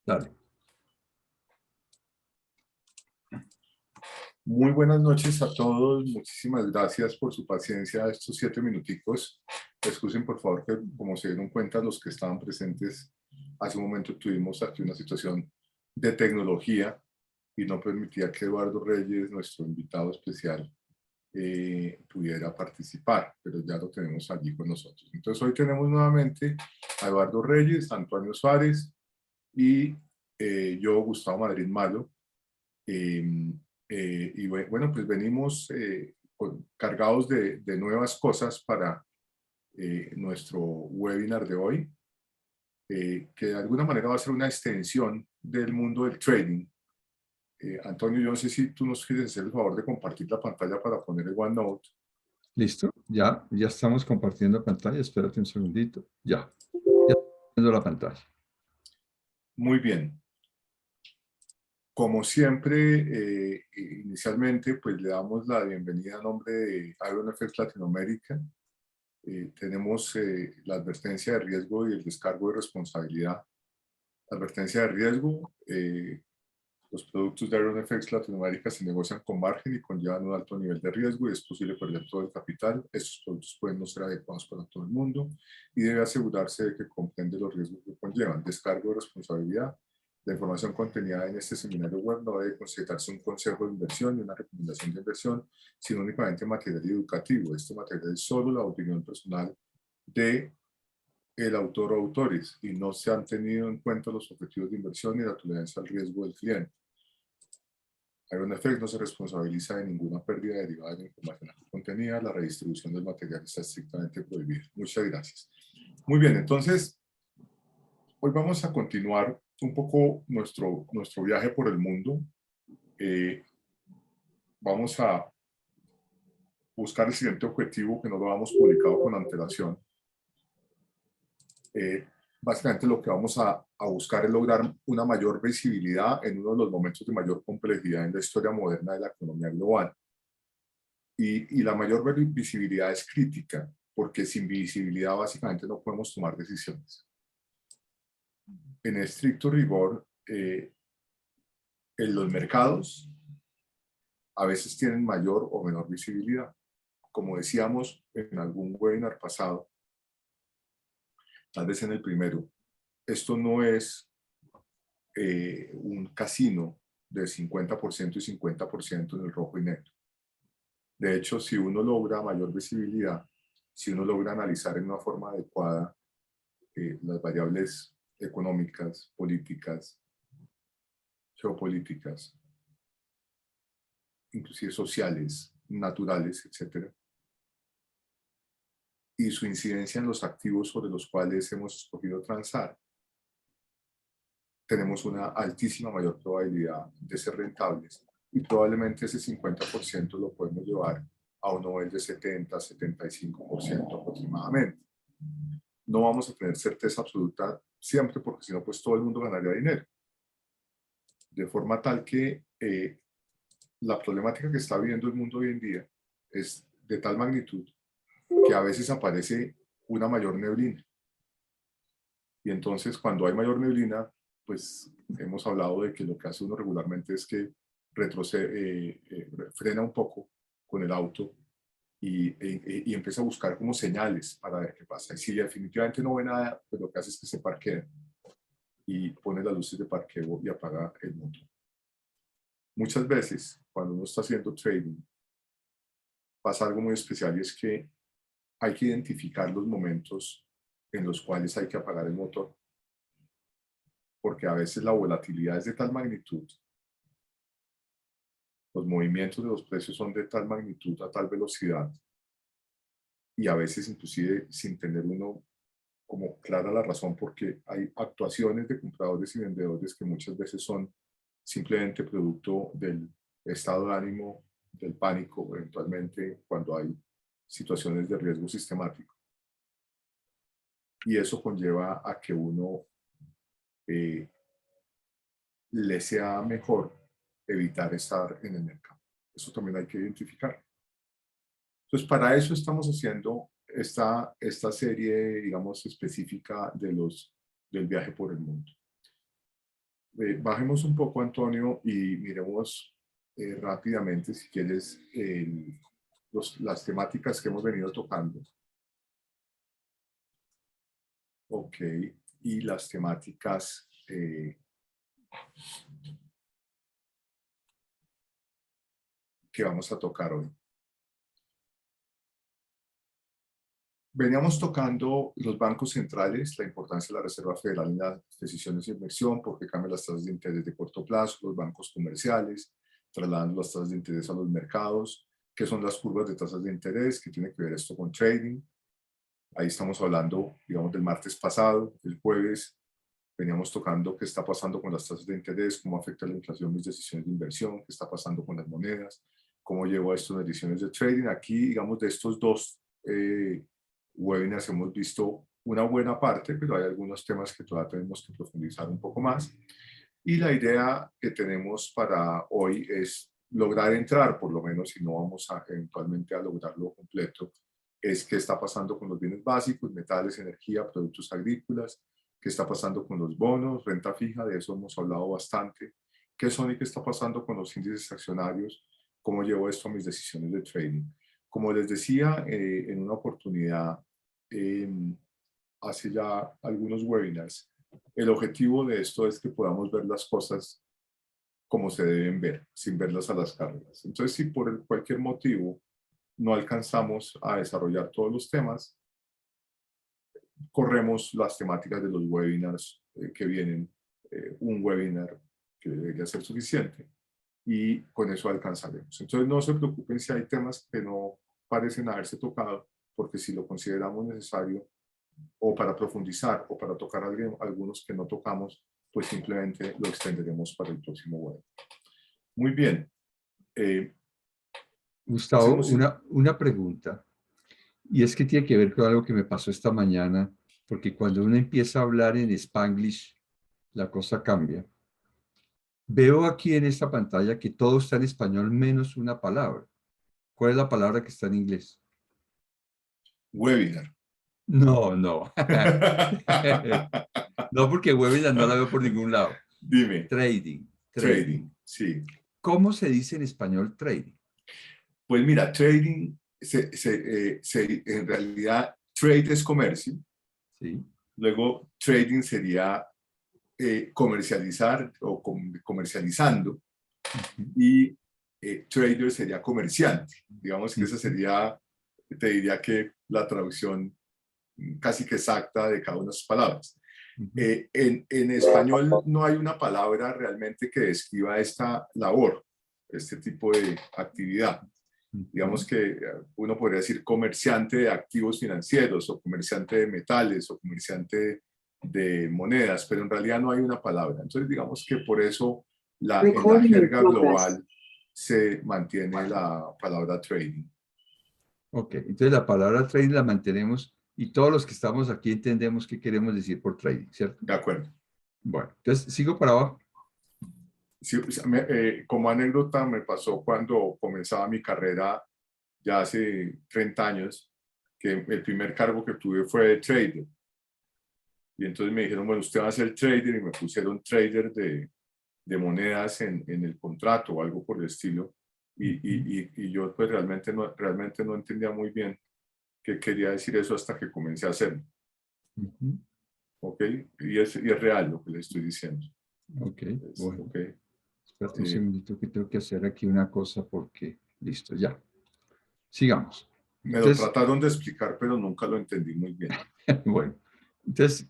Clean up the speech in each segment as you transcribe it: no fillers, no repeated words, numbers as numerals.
Dale. Muy buenas noches a todos. Muchísimas gracias por su paciencia estos 7 minuticos. Excusen por favor que, como se dieron cuenta los que estaban presentes, hace un momento tuvimos aquí una situación de tecnología y no permitía que Eduardo Reyes, nuestro invitado especial, pudiera participar, pero ya lo tenemos allí con nosotros. Entonces hoy tenemos nuevamente a Eduardo Reyes, Antonio Suárez y yo, Gustavo Madrid Malo. Y bueno, pues venimos cargados de nuevas cosas para nuestro webinar de hoy, que de alguna manera va a ser una extensión del mundo del trading. Antonio, yo no sé si tú nos quieres hacer el favor de compartir la pantalla para poner el OneNote. ¿Listo? Ya estamos compartiendo pantalla. Espérate un segundito. Ya estoy viendo la pantalla. Muy bien. Como siempre, inicialmente, pues le damos la bienvenida a nombre de IronFX Latinoamérica. Tenemos la advertencia de riesgo y el descargo de responsabilidad. Advertencia de riesgo: los productos de IronFX Latinoamérica se negocian con margen y conllevan un alto nivel de riesgo y es posible perder todo el capital. Estos productos pueden no ser adecuados para todo el mundo y debe asegurarse de que comprende los riesgos que conllevan. Descargo de responsabilidad: la información contenida en este seminario web no debe considerarse un consejo de inversión ni una recomendación de inversión, sino únicamente material educativo. Este material es solo la opinión personal de el autor o autores y no se han tenido en cuenta los objetivos de inversión ni la tolerancia al riesgo del cliente. IronFX no se responsabiliza de ninguna pérdida derivada de la información contenida. La redistribución del material está estrictamente prohibida. Muchas gracias. Muy bien, entonces hoy vamos a continuar un poco nuestro viaje por el mundo. Vamos a buscar el siguiente objetivo, que no lo hemos publicado con antelación. Básicamente lo que vamos a buscar es lograr una mayor visibilidad en uno de los momentos de mayor complejidad en la historia moderna de la economía global. Y la mayor visibilidad es crítica, porque sin visibilidad básicamente no podemos tomar decisiones. En estricto rigor, en los mercados a veces tienen mayor o menor visibilidad. Como decíamos en algún webinar pasado, tal vez en el primero, esto no es un casino de 50% y 50% en el rojo y negro. De hecho, si uno logra mayor visibilidad, si uno logra analizar en una forma adecuada las variables económicas, políticas, geopolíticas, inclusive sociales, naturales, etc., y su incidencia en los activos sobre los cuales hemos escogido transar, tenemos una altísima mayor probabilidad de ser rentables y probablemente ese 50% lo podemos llevar a un nivel de 70-75% aproximadamente. No vamos a tener certeza absoluta siempre, porque si no, pues todo el mundo ganaría dinero. De forma tal que la problemática que está viviendo el mundo hoy en día es de tal magnitud que a veces aparece una mayor neblina. Y entonces, cuando hay mayor neblina, pues hemos hablado de que lo que hace uno regularmente es que retrocede, frena un poco con el auto y empieza a buscar como señales para ver qué pasa. Y si definitivamente no ve nada, pues lo que hace es que se parquea y pone las luces de parqueo y apaga el motor. Muchas veces, cuando uno está haciendo trading, pasa algo muy especial y es que hay que identificar los momentos en los cuales hay que apagar el motor, porque a veces la volatilidad es de tal magnitud, los movimientos de los precios son de tal magnitud, a tal velocidad, y a veces inclusive sin tener uno como clara la razón, porque hay actuaciones de compradores y vendedores que muchas veces son simplemente producto del estado de ánimo, del pánico, eventualmente cuando hay situaciones de riesgo sistemático. Y eso conlleva a que uno le sea mejor evitar estar en el mercado. Eso también hay que identificar. Entonces, para eso estamos haciendo esta serie, digamos, específica del viaje por el mundo. Bajemos un poco, Antonio, y miremos rápidamente, si quieres, las temáticas que hemos venido tocando. Ok, y las temáticas que vamos a tocar hoy. Veníamos tocando los bancos centrales, la importancia de la Reserva Federal en las decisiones de inversión, porque cambian las tasas de interés de corto plazo, los bancos comerciales, trasladando las tasas de interés a los mercados, qué son las curvas de tasas de interés, qué tiene que ver esto con trading. Ahí estamos hablando, digamos, del martes pasado, el jueves, veníamos tocando qué está pasando con las tasas de interés, cómo afecta la inflación mis decisiones de inversión, qué está pasando con las monedas, cómo llevo a esto en las decisiones de trading. Aquí, digamos, de estos dos webinars hemos visto una buena parte, pero hay algunos temas que todavía tenemos que profundizar un poco más. Y la idea que tenemos para hoy es lograr entrar, por lo menos, si no vamos a, eventualmente a lograrlo completo, es qué está pasando con los bienes básicos, metales, energía, productos agrícolas, qué está pasando con los bonos, renta fija, de eso hemos hablado bastante, qué son y qué está pasando con los índices accionarios, cómo llevo esto a mis decisiones de trading. Como les decía en una oportunidad hace ya algunos webinars, el objetivo de esto es que podamos ver las cosas como se deben ver, sin verlas a las carreras. Entonces, si por cualquier motivo no alcanzamos a desarrollar todos los temas, corremos las temáticas de los webinars que vienen, un webinar que debería ser suficiente, y con eso alcanzaremos. Entonces, no se preocupen si hay temas que no parecen haberse tocado, porque si lo consideramos necesario, o para profundizar, o para tocar algunos que no tocamos, pues simplemente lo extenderemos para el próximo webinar. Muy bien. Gustavo, una pregunta. Y es que tiene que ver con algo que me pasó esta mañana, porque cuando uno empieza a hablar en Spanglish, la cosa cambia. Veo aquí en esta pantalla que todo está en español menos una palabra. ¿Cuál es la palabra que está en inglés? Webinar. No, no. No, porque webinar no la veo por ningún lado. Dime. Trading. Trading, sí. ¿Cómo se dice en español trading? Pues mira, trading, en realidad, trade es comercio. Sí. Luego, trading sería comercializar o comercializando. Y trader sería comerciante. Digamos que esa sería, te diría que la traducción casi que exacta de cada una de las palabras. En español no hay una palabra realmente que describa esta labor, este tipo de actividad. Digamos que uno podría decir comerciante de activos financieros, o comerciante de metales, o comerciante de monedas, pero en realidad no hay una palabra. Entonces, digamos que por eso en la jerga global se mantiene la palabra trading. Ok, entonces la palabra trading la mantenemos y todos los que estamos aquí entendemos qué queremos decir por trading, ¿cierto? De acuerdo. Bueno, entonces sigo para abajo. Sí, como anécdota me pasó cuando comenzaba mi carrera ya hace 30 años, que el primer cargo que tuve fue de trader. Y entonces me dijeron, bueno, usted va a ser trader, y me pusieron trader de monedas en el contrato o algo por el estilo. Y yo pues realmente no entendía muy bien qué quería decir eso hasta que comencé a hacerlo. ¿Ok? Y es real lo que le estoy diciendo. Ok, bueno. Okay. Espérate un segundito que tengo que hacer aquí una cosa porque, listo, ya. Sigamos. Me lo Entonces, trataron de explicar, pero nunca lo entendí muy bien. bueno, entonces,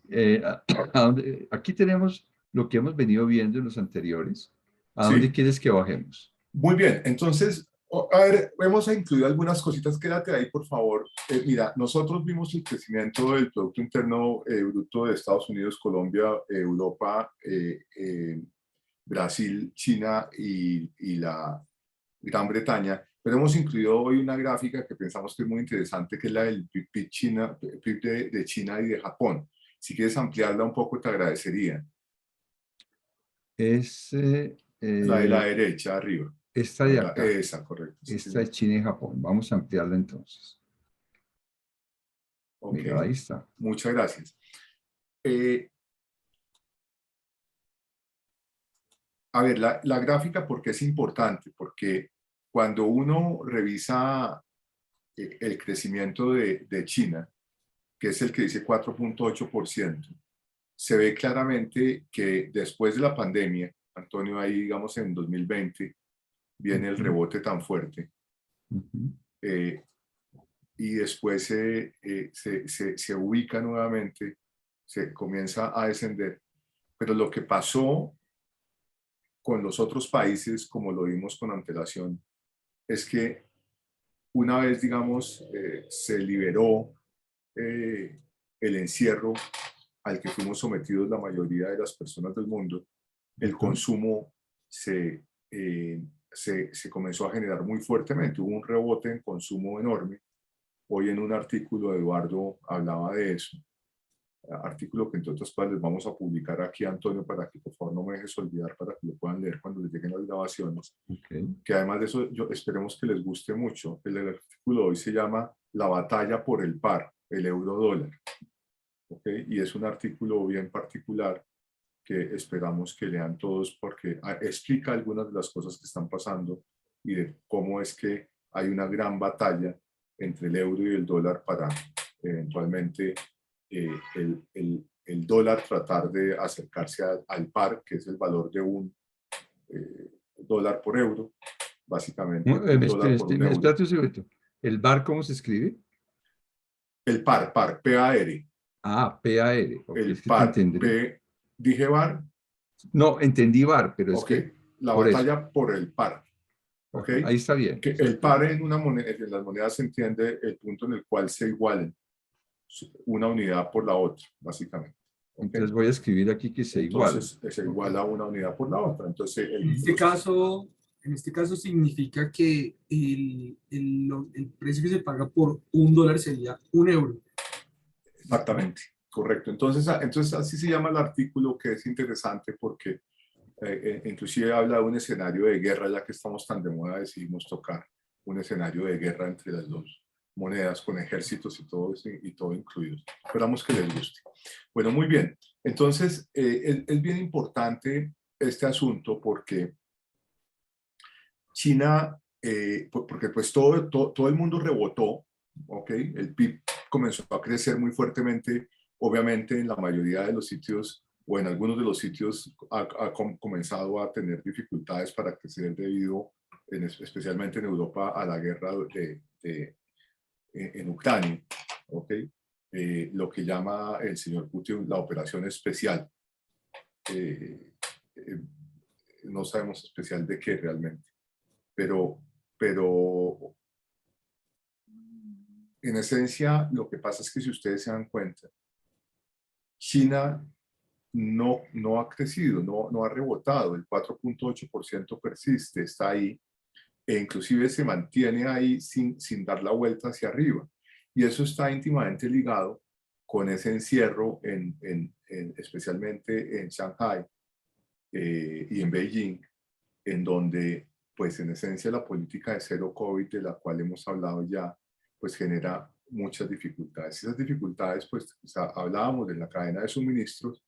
aquí tenemos lo que hemos venido viendo en los anteriores. ¿A dónde Sí. quieres que bajemos? Muy bien, entonces, a ver, vamos a incluir algunas cositas. Quédate ahí, por favor. Mira, nosotros vimos el crecimiento del Producto Interno Bruto de Estados Unidos, Colombia, Europa, Brasil, China y la Gran Bretaña, pero hemos incluido hoy una gráfica que pensamos que es muy interesante, que es la del PIB, PIB de China y de Japón. Si quieres ampliarla un poco, te agradecería. Es La de la derecha, arriba. esta de acá. Esa, correcto. Sí, Esta señor. es China y Japón. Vamos a ampliarla entonces. Ok, Mira, ahí está. muchas gracias. A ver, la gráfica, ¿por qué es importante? Porque cuando uno revisa el crecimiento de China, que es el que dice 4.8%, se ve claramente que después de la pandemia, Antonio, ahí digamos en 2020, viene el rebote tan fuerte. Eh, y después se ubica nuevamente, se comienza a descender. Pero lo que pasó con los otros países, como lo vimos con antelación, es que una vez, digamos, se liberó el encierro al que fuimos sometidos la mayoría de las personas del mundo, el consumo se comenzó a generar muy fuertemente. Hubo un rebote en consumo enorme. Hoy en un artículo Eduardo hablaba de eso, artículo que entre otras cosas les vamos a publicar aquí, Antonio, para que por favor no me dejes olvidar, para que lo puedan leer cuando les lleguen las grabaciones. Que además de eso, esperemos que les guste mucho. El artículo de hoy se llama La batalla por el par, el euro-dólar. Y es un artículo bien particular que esperamos que lean todos porque explica algunas de las cosas que están pasando y de cómo es que hay una gran batalla entre el euro y el dólar para eventualmente el dólar tratar de acercarse al par, que es el valor de un dólar por euro, básicamente un dólar por un euro. Espérate un segundo. ¿El bar cómo se escribe? El par, P-A-R. Ah, P-A-R. Okay, El es que te par, entendí. dije bar. No, entendí bar, pero es que La por eso. batalla por el par. Ajá, ahí está bien. Que el par en una moneda, en las monedas se entiende el punto en el cual se igualen una unidad por la otra, básicamente. Entonces voy a escribir aquí que se iguala. Entonces se iguala una unidad por la otra. Entonces, en este caso significa que el precio que se paga por $1 sería €1. Exactamente, correcto. Entonces así se llama el artículo, que es interesante porque inclusive habla de un escenario de guerra, ya que estamos tan de moda, decidimos tocar un escenario de guerra entre las dos monedas, con ejércitos y todo incluido. Esperamos que les guste. Bueno, muy bien. Entonces, es bien importante este asunto porque China, porque pues todo el mundo rebotó, ¿ok? El PIB comenzó a crecer muy fuertemente, obviamente en la mayoría de los sitios o en algunos de los sitios ha comenzado a tener dificultades para crecer debido, especialmente en Europa, a la guerra en Ucrania, ¿ok? Lo que llama el señor Putin la operación especial. No sabemos especial de qué realmente, pero en esencia lo que pasa es que si ustedes se dan cuenta, China no ha crecido, no ha rebotado, el 4.8% persiste, está ahí, e inclusive se mantiene ahí sin dar la vuelta hacia arriba. Y eso está íntimamente ligado con ese encierro, especialmente en Shanghai y en Beijing, en donde, pues en esencia, la política de cero COVID, de la cual hemos hablado ya, pues genera muchas dificultades. Esas dificultades, pues, hablábamos de la cadena de suministros,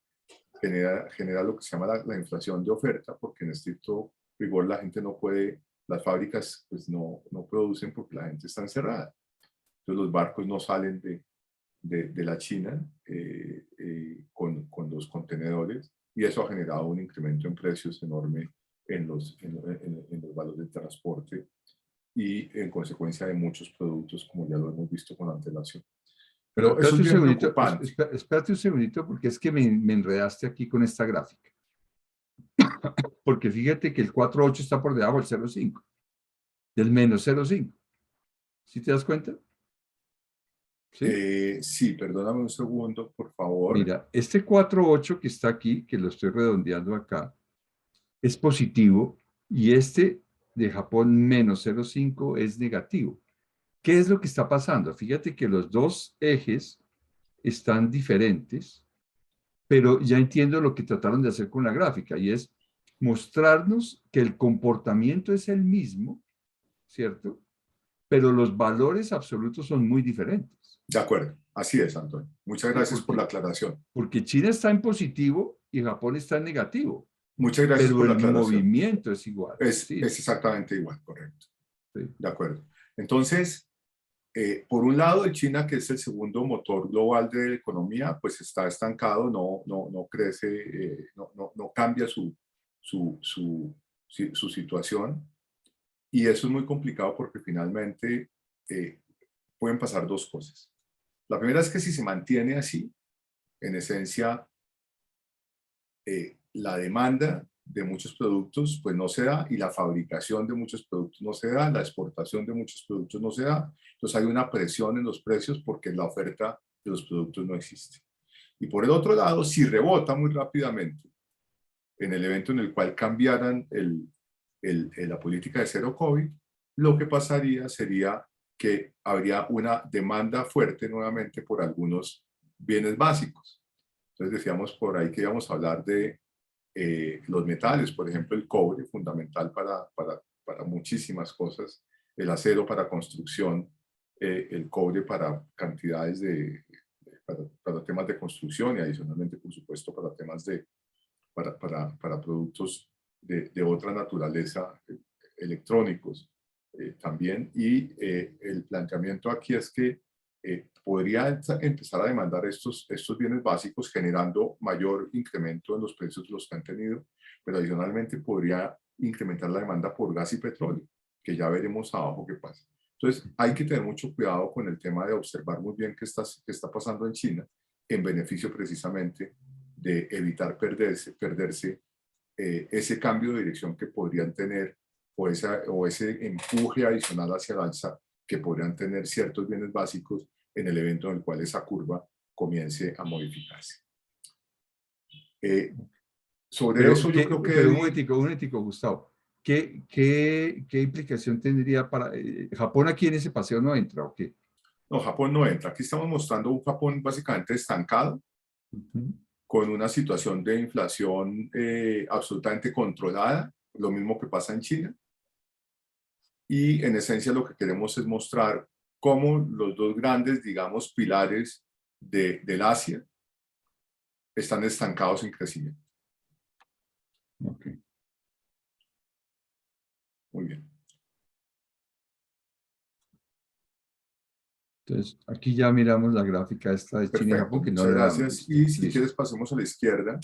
genera lo que se llama la inflación de oferta, porque en estricto rigor la gente no puede, las fábricas pues no producen porque la gente está encerrada. Entonces los barcos no salen de la China con los contenedores, y eso ha generado un incremento en precios enorme en los valores del transporte y en consecuencia de muchos productos, como ya lo hemos visto con antelación. Pero eso es bien preocupante. Espérate un segundito, porque es que me enredaste aquí con esta gráfica. Porque fíjate que el 4.8 está por debajo del 0.5, del menos 0.5. ¿Sí te das cuenta? ¿Sí? Sí, perdóname un segundo, por favor. Mira, este 4.8 que está aquí, que lo estoy redondeando acá, es positivo, y este de Japón menos 0.5 es negativo. ¿Qué es lo que está pasando? Fíjate que los dos ejes están diferentes, pero ya entiendo lo que trataron de hacer con la gráfica, y es mostrarnos que el comportamiento es el mismo, ¿cierto? Pero los valores absolutos son muy diferentes. De acuerdo, así es, Antonio. Muchas gracias por la aclaración. Porque China está en positivo y Japón está en negativo. Muchas gracias pero por la el aclaración. movimiento es igual. Es Sí, exactamente igual, correcto. sí. De acuerdo. Entonces, por un lado, China, que es el segundo motor global de la economía, pues está estancado, no crece, no cambia su situación. Y eso es muy complicado porque finalmente pueden pasar dos cosas. La primera es que si se mantiene así, en esencia, la demanda de muchos productos pues no se da y la fabricación de muchos productos no se da, la exportación de muchos productos no se da. Entonces hay una presión en los precios porque la oferta de los productos no existe. Y por el otro lado, si rebota muy rápidamente en el evento en el cual cambiaran la política de cero COVID, lo que pasaría sería que habría una demanda fuerte nuevamente por algunos bienes básicos. Entonces decíamos por ahí que íbamos a hablar de los metales, por ejemplo, el cobre, fundamental para muchísimas cosas, el acero para construcción, el cobre para cantidades para temas de construcción y adicionalmente, por supuesto, para temas para productos de otra naturaleza, electrónicos también. Y el planteamiento aquí es que podría empezar a demandar estos bienes básicos generando mayor incremento en los precios de los que han tenido, pero adicionalmente podría incrementar la demanda por gas y petróleo, que ya veremos abajo qué pasa. Entonces hay que tener mucho cuidado con el tema de observar muy bien qué está pasando en China en beneficio precisamente de evitar perderse ese cambio de dirección que podrían tener o ese empuje adicional hacia el alza que podrían tener ciertos bienes básicos en el evento en el cual esa curva comience a modificarse. Sobre eso yo creo que... Pero un momentico, Gustavo. ¿Qué implicación tendría para... Japón aquí en ese paseo no entra o qué? No, Japón no entra. Aquí estamos mostrando un Japón básicamente estancado, con una situación de inflación absolutamente controlada, lo mismo que pasa en China. Y en esencia lo que queremos es mostrar cómo los dos grandes, digamos, pilares del Asia están estancados en crecimiento. Okay. Muy bien. Entonces, aquí ya miramos la gráfica esta de China y Perfecto, Japón, que no muchas la habíamos gracias. visto. Y si Listo. quieres pasemos a la izquierda.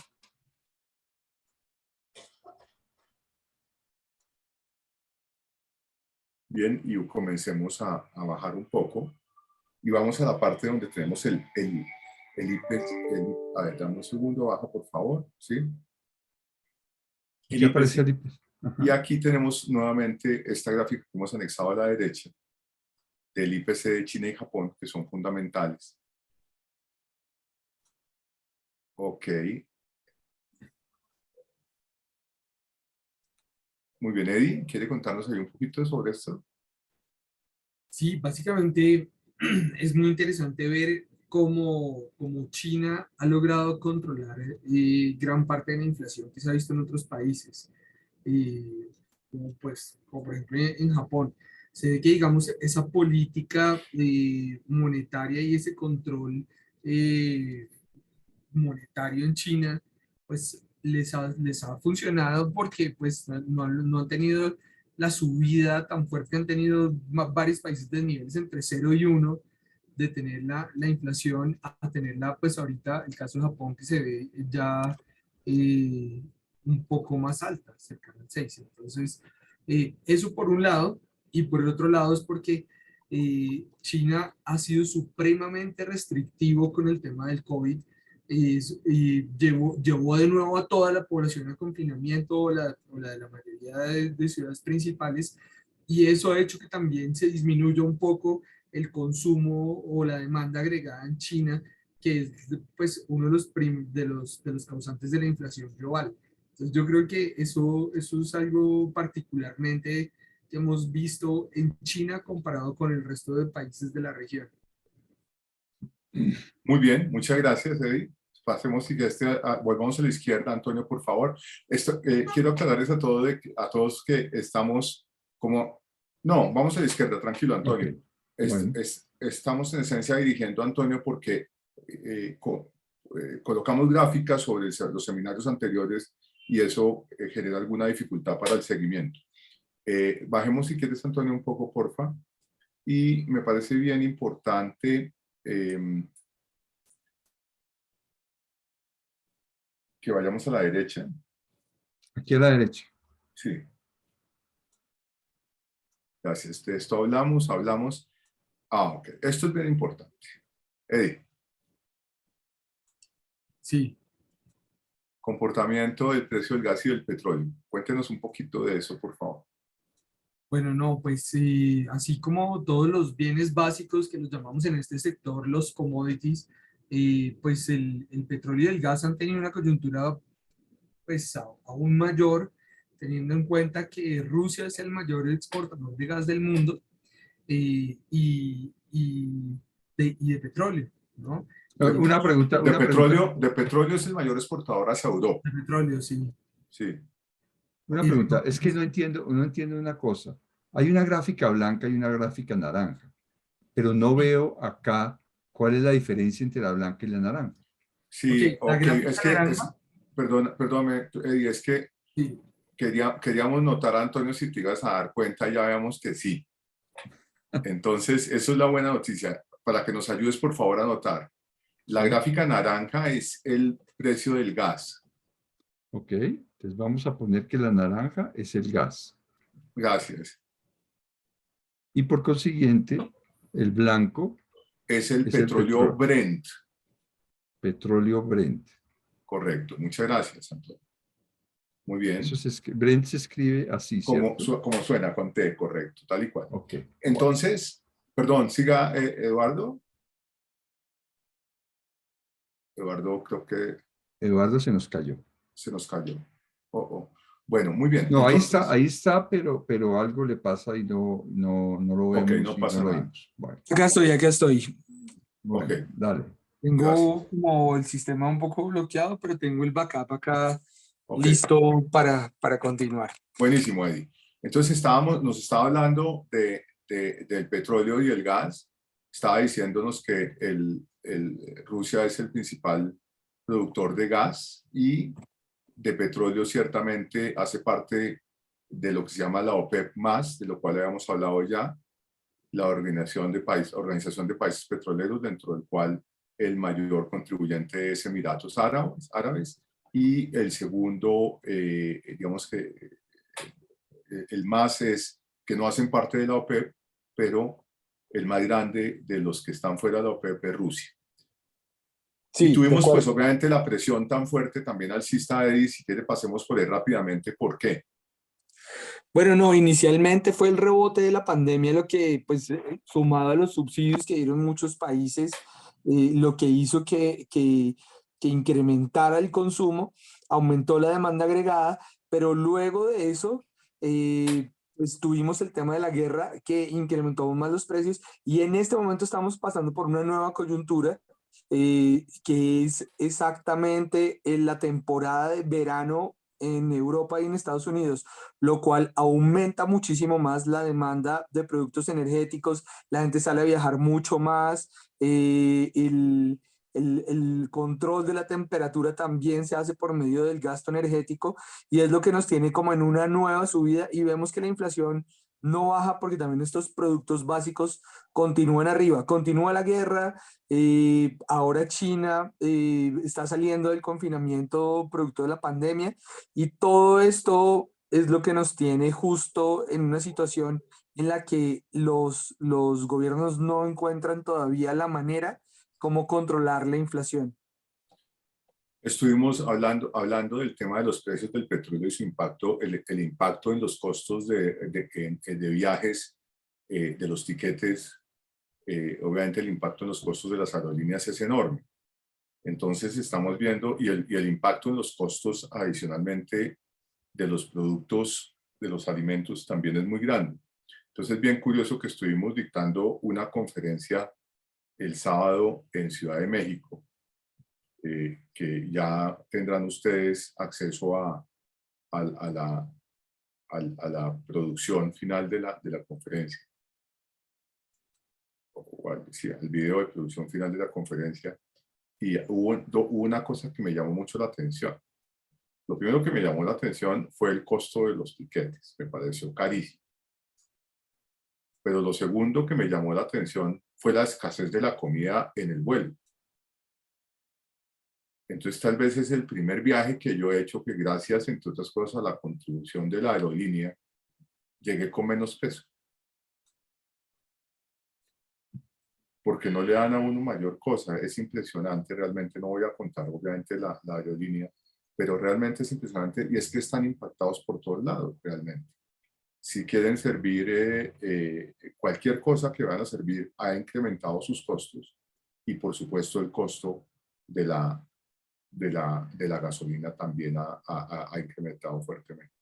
Bien, y comencemos a bajar un poco. Y vamos a la parte donde tenemos el IPEX. A ver, dame un segundo, baja por favor. ¿Sí? El Aquí aparece IPEX. el IPEX. Y aquí tenemos nuevamente esta gráfica que hemos anexado a la derecha del IPC de China y Japón, que son fundamentales. Ok. Muy bien, Eddie, ¿quiere contarnos ahí un poquito sobre esto? Sí, básicamente es muy interesante ver cómo China ha logrado controlar gran parte de la inflación que se ha visto en otros países, como por ejemplo en Japón. Se ve que, digamos, esa política monetaria y ese control monetario en China, pues les ha funcionado porque pues no han tenido la subida tan fuerte que han tenido varios países de niveles entre 0 y 1 de tener la inflación a tenerla pues ahorita, el caso de Japón que se ve ya un poco más alta, cercana al 6. Entonces, eso por un lado, y por el otro lado es porque China ha sido supremamente restrictivo con el tema del COVID y llevó de nuevo a toda la población a confinamiento o la de la mayoría de ciudades principales, y eso ha hecho que también se disminuya un poco el consumo o la demanda agregada en China, que es pues uno de los causantes de la inflación global. Entonces yo creo que eso es algo particularmente que hemos visto en China comparado con el resto de países de la región. Muy bien, muchas gracias, Eddie. Pasemos y volvamos a la izquierda, Antonio, por favor. Quiero aclararles a todos que estamos como... No, vamos a la izquierda, tranquilo, Antonio. Okay. Bueno. Estamos en esencia dirigiendo a Antonio porque colocamos gráficas sobre los seminarios anteriores y eso genera alguna dificultad para el seguimiento. Bajemos si quieres, Antonio, un poco, porfa. Y me parece bien importante que vayamos a la derecha. Aquí a la derecha. Sí. Gracias. De esto hablamos. Ok. Esto es bien importante. Eddie, Sí. comportamiento del precio del gas y del petróleo. Cuéntenos un poquito de eso, por favor. Bueno, no, pues así como todos los bienes básicos que los llamamos en este sector, los commodities, pues el petróleo y el gas han tenido una coyuntura pues aún mayor, teniendo en cuenta que Rusia es el mayor exportador de gas del mundo y de petróleo, ¿no? Una pregunta, una pregunta, De petróleo es el mayor exportador hacia Europa. De petróleo, sí. Sí. una pregunta. Es que no entiendo una cosa. Hay una gráfica blanca y una gráfica naranja, pero no veo acá cuál es la diferencia entre la blanca y la naranja. Sí, La ok. Es gráfica que, naranja, perdóname, Eddie, es que sí. queríamos notar a Antonio si te ibas a dar cuenta, ya veamos que sí. Entonces, eso es la buena noticia. Para que nos ayudes, por favor, a anotar. La Sí. gráfica naranja es el precio del gas. Ok, entonces vamos a poner que la naranja es el gas. Gracias. Y por consiguiente, el blanco Es el es el petróleo Brent. petróleo Brent. Correcto. Muchas gracias, Antonio. Muy bien. Brent se escribe así, Como, ¿cierto? como suena con T, correcto, tal y cual. Ok. Entonces, perdón, siga, Eduardo. Eduardo, creo que Eduardo se nos cayó. se nos cayó. Oh, oh. Bueno, muy bien. No, Entonces, ahí está, pero algo le pasa y no lo ok, vemos no y no pasa lo nada. oímos. Bueno, Acá estoy. Ok, bueno, dale. gracias. Tengo como el sistema un poco bloqueado, pero tengo el backup acá Ok, listo para continuar. buenísimo, Eddie. Entonces, nos estaba hablando del petróleo y el gas. Estaba diciéndonos que Rusia es el principal productor de gas y de petróleo ciertamente hace parte de lo que se llama la OPEP+, de lo cual habíamos hablado ya, la Organización de Países Petroleros, dentro del cual el mayor contribuyente es Emiratos Árabes y el segundo, digamos que el más es que no hacen parte de la OPEP, pero el más grande de los que están fuera de la OPEP es Rusia. Y Sí, de tuvimos pues acuerdo. obviamente la presión tan fuerte también alcista de Eddie, si quiere pasemos por él rápidamente, ¿por qué? Bueno, no, inicialmente fue el rebote de la pandemia lo que, pues, sumado a los subsidios que dieron muchos países, lo que hizo que incrementara el consumo, aumentó la demanda agregada, pero luego de eso, pues tuvimos el tema de la guerra que incrementó aún más los precios y en este momento estamos pasando por una nueva coyuntura, que es exactamente en la temporada de verano en Europa y en Estados Unidos, lo cual aumenta muchísimo más la demanda de productos energéticos, la gente sale a viajar mucho más, el control de la temperatura también se hace por medio del gasto energético y es lo que nos tiene como en una nueva subida y vemos que la inflación no baja porque también estos productos básicos continúan arriba, continúa la guerra, ahora China está saliendo del confinamiento producto de la pandemia y todo esto es lo que nos tiene justo en una situación en la que los gobiernos no encuentran todavía la manera como controlar la inflación. Estuvimos hablando del tema de los precios del petróleo y su impacto, el impacto en los costos de viajes, de los tiquetes, obviamente el impacto en los costos de las aerolíneas es enorme. Entonces estamos viendo, y el impacto en los costos adicionalmente de los productos, de los alimentos también es muy grande. Entonces es bien curioso que estuvimos dictando una conferencia el sábado en Ciudad de México, que ya tendrán ustedes acceso a la producción final de la conferencia, sí, al video de producción final de la conferencia, y hubo una cosa que me llamó mucho la atención. Lo primero que me llamó la atención fue el costo de los tiquetes, me pareció carísimo. Pero lo segundo que me llamó la atención fue la escasez de la comida en el vuelo. Entonces tal vez es el primer viaje que yo he hecho que gracias, entre otras cosas, a la contribución de la aerolínea, llegué con menos peso. Porque no le dan a uno mayor cosa, es impresionante realmente, no voy a contar obviamente la aerolínea, pero realmente es impresionante y es que están impactados por todos lados realmente. Si quieren servir cualquier cosa que van a servir, ha incrementado sus costos y por supuesto el costo de la gasolina también ha incrementado fuertemente.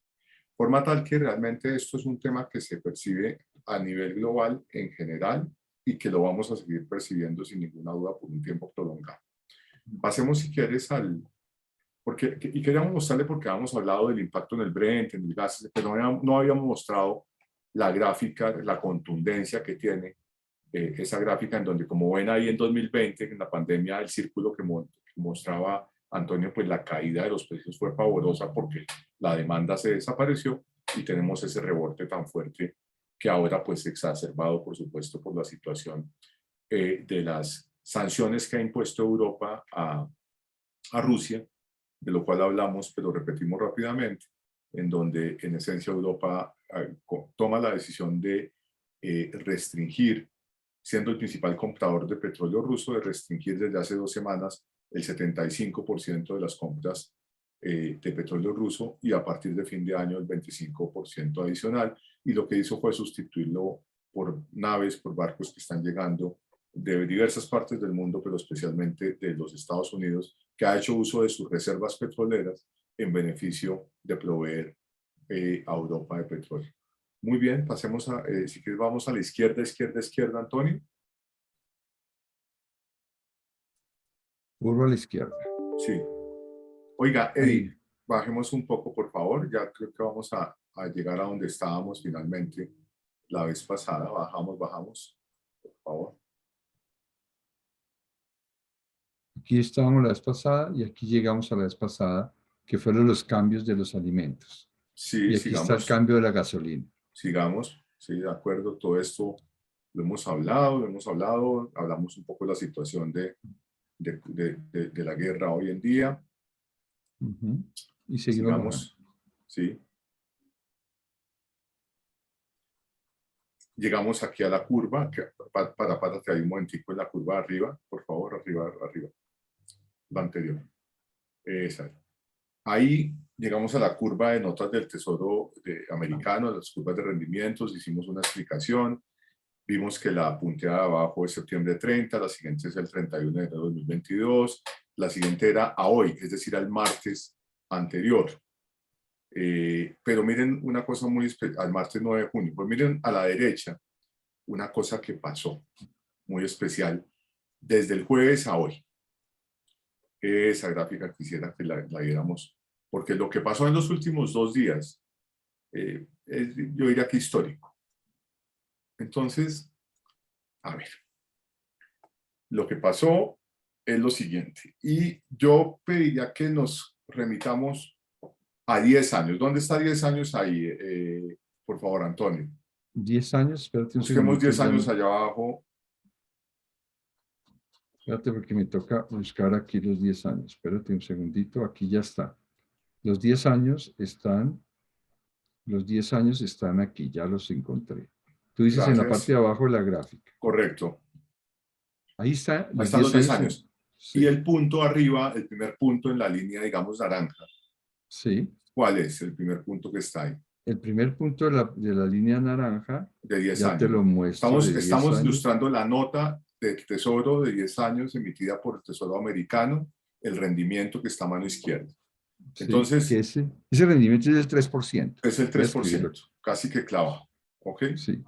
Forma tal que realmente esto es un tema que se percibe a nivel global en general y que lo vamos a seguir percibiendo sin ninguna duda por un tiempo prolongado. Pasemos si quieres y queríamos mostrarle porque habíamos hablado del impacto en el Brent, en el gas, pero no habíamos mostrado la gráfica, la contundencia que tiene esa gráfica en donde, como ven ahí en 2020, en la pandemia, el círculo que mostraba Antonio, pues la caída de los precios fue pavorosa porque la demanda se desapareció y tenemos ese rebote tan fuerte que ahora pues exacerbado, por supuesto, por la situación de las sanciones que ha impuesto Europa a Rusia, de lo cual hablamos, pero repetimos rápidamente, en donde en esencia Europa toma la decisión de restringir, siendo el principal comprador de petróleo ruso, de restringir desde hace 2 semanas el 75% de las compras de petróleo ruso y a partir de fin de año el 25% adicional. Y lo que hizo fue sustituirlo por naves, por barcos que están llegando de diversas partes del mundo, pero especialmente de los Estados Unidos, que ha hecho uso de sus reservas petroleras en beneficio de proveer a Europa de petróleo. Muy bien, pasemos si quieres vamos a la izquierda, Antonio. Curva a la izquierda. Sí. Oiga, Eddie, Ahí. bajemos un poco, por favor. Ya creo que vamos a llegar a donde estábamos finalmente la vez pasada. Bajamos, por favor. Aquí estábamos la vez pasada y aquí llegamos a la vez pasada, que fueron los cambios de los alimentos. Sí, Y aquí está el cambio de la gasolina. sigamos, sí, de acuerdo, todo esto lo hemos hablado, hablamos un poco de la situación de la guerra hoy en día. Y seguimos bajando. Sigamos, sí. Llegamos aquí a la curva, párate ahí un momentico en la curva arriba, por favor, arriba, la anterior. Esa. Ahí llegamos a la curva de notas del Tesoro americano, las curvas de rendimientos, hicimos una explicación, vimos que la punteada de abajo es septiembre 30, la siguiente es el 31 de enero de 2022, la siguiente era a hoy, es decir, al martes anterior. Pero miren una cosa muy especial, al martes 9 de junio, pues miren a la derecha una cosa que pasó muy especial desde el jueves a hoy. Esa gráfica quisiera que la viéramos, porque lo que pasó en los últimos 2 días es, yo diría que histórico. Entonces, a ver, lo que pasó es lo siguiente, y yo pediría que nos remitamos a 10 años. ¿Dónde está 10 años ahí? Por favor, Antonio. 10 años, espérate un Busquemos segundito. 10 años allá abajo. Espérate porque me toca buscar aquí los 10 años. Espérate un segundito, aquí ya está. Los 10 años están aquí, ya los encontré. Tú dices en la parte Gracias. de abajo la gráfica. Correcto. Ahí está, Ahí los están 10 los 10 años. años. Sí, Y el punto arriba, el primer punto en la línea, digamos, naranja. sí. ¿Cuál es el primer punto que está ahí? El primer punto de la línea naranja, De 10 ya te años. lo muestro, de 10 Estamos años. ilustrando la nota del Tesoro de 10 años emitida por el Tesoro americano, el rendimiento que está a mano izquierda. Sí, Entonces, que ese rendimiento es del 3%. es el Voy a escribirlo 3%, casi que clava. ¿Ok? aquí. Sí.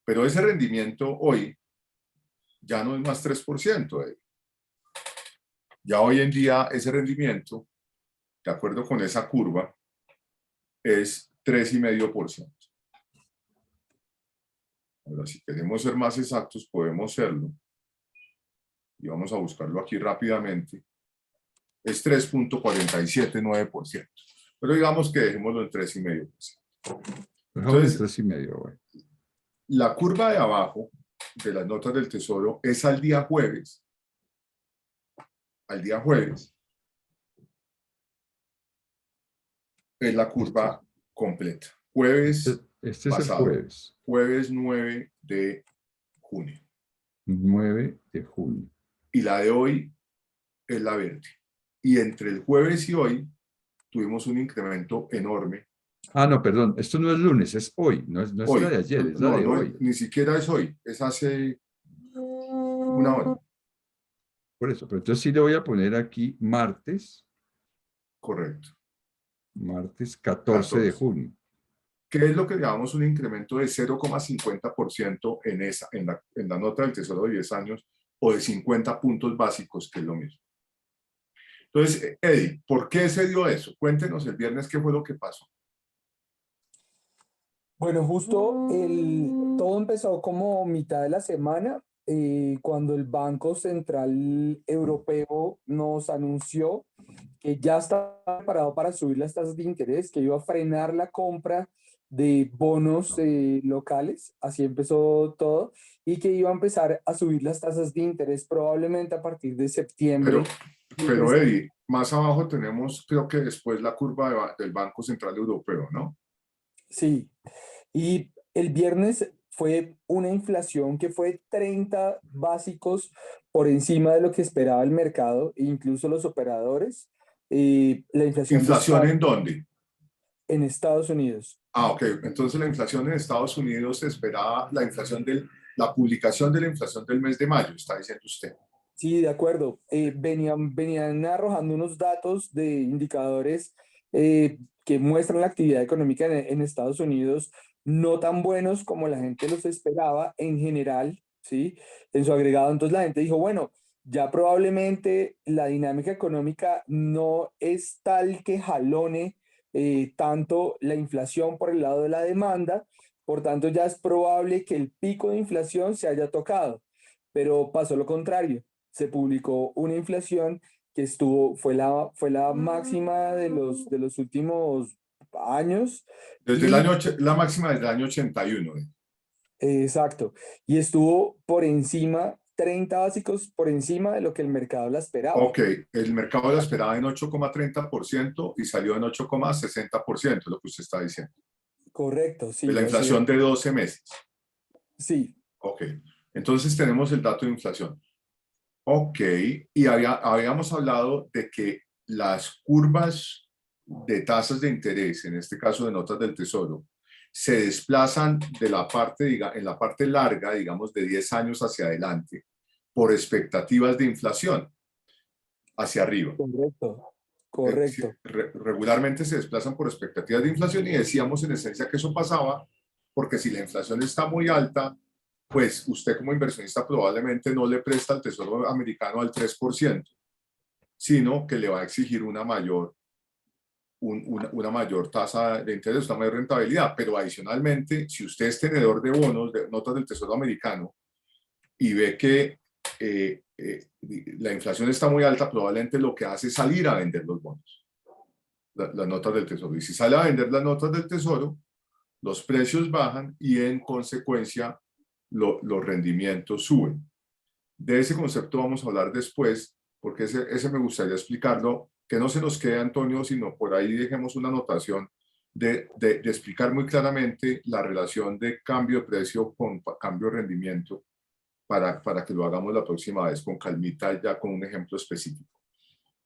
Pero ese rendimiento hoy ya no es más 3%. Ya hoy en día ese rendimiento, de acuerdo con esa curva, es 3,5%. Ahora, si queremos ser más exactos, podemos serlo. Y vamos a buscarlo aquí rápidamente. es 3,479%. Pero digamos que dejémoslo en 3,5%. Entonces, Entonces, 3,5, güey. la curva de abajo de las notas del Tesoro es al día jueves. Al día jueves es la curva completa. Jueves Este es el pasado, jueves, jueves 9 de junio. 9 de junio. Y la de hoy es la verde. Y entre el jueves y hoy tuvimos un incremento enorme. Ah, no, perdón, esto no es lunes, es hoy, no es la Hoy, de ayer, es la no, de no, hoy. ni siquiera es hoy, es hace una hora. Por eso, pero entonces sí le voy a poner aquí martes, Correcto. martes 14 de 14. junio. ¿Qué es lo que llamamos un incremento de 0,50% en la nota del Tesoro de 10 años o de 50 puntos básicos, que es lo mismo? Entonces, Eddie, ¿por qué se dio eso? Cuéntenos el viernes qué fue lo que pasó. Bueno, justo todo empezó como mitad de la semana, cuando el Banco Central Europeo nos anunció que ya estaba preparado para subir las tasas de interés, que iba a frenar la compra de bonos locales, así empezó todo, y que iba a empezar a subir las tasas de interés probablemente a partir de septiembre. Pero Eddie, más abajo tenemos, creo que después la curva del Banco Central Europeo, ¿no? Sí, y el viernes fue una inflación que fue 30 básicos por encima de lo que esperaba el mercado, e incluso los operadores. La inflación de ¿Inflación en dónde? en Estados Unidos. Ah, ok. Entonces la inflación en Estados Unidos se esperaba la publicación de la inflación del mes de mayo, está diciendo usted. Sí, de acuerdo. Venían arrojando unos datos de indicadores que muestran la actividad económica en Estados Unidos no tan buenos como la gente los esperaba en general, ¿sí? En su agregado. Entonces la gente dijo, bueno, ya probablemente la dinámica económica no es tal que jalone tanto la inflación por el lado de la demanda, por tanto ya es probable que el pico de inflación se haya tocado, pero pasó lo contrario. Se publicó una inflación que fue la máxima de los últimos años. Desde el Y año, la máxima desde el año 81. exacto, y estuvo por encima, 30 básicos por encima de lo que el mercado la esperaba. Ok, el mercado la esperaba en 8,30% y salió en 8,60%, lo que usted está diciendo. Correcto, De la sí, así es. inflación de 12 meses. Sí, Ok, entonces tenemos el dato de inflación. Ok, y habíamos hablado de que las curvas de tasas de interés, en este caso de notas del Tesoro, se desplazan de la parte, en la parte larga, digamos, de 10 años hacia adelante, por expectativas de inflación hacia arriba. correcto, correcto. Regularmente se desplazan por expectativas de inflación y decíamos en esencia que eso pasaba porque si la inflación está muy alta, pues usted como inversionista probablemente no le presta al Tesoro americano al 3%, sino que le va a exigir una mayor tasa de interés, una mayor rentabilidad. Pero adicionalmente, si usted es tenedor de bonos, de notas del Tesoro americano, y ve que la inflación está muy alta, probablemente lo que hace es salir a vender los bonos, las notas del Tesoro. Y si sale a vender las notas del Tesoro, los precios bajan y en consecuencia los rendimientos suben. De ese concepto vamos a hablar después, porque ese me gustaría explicarlo, que no se nos quede, Antonio, sino por ahí dejemos una anotación de explicar muy claramente la relación de cambio de precio con cambio de rendimiento para que lo hagamos la próxima vez con calmita, ya con un ejemplo específico.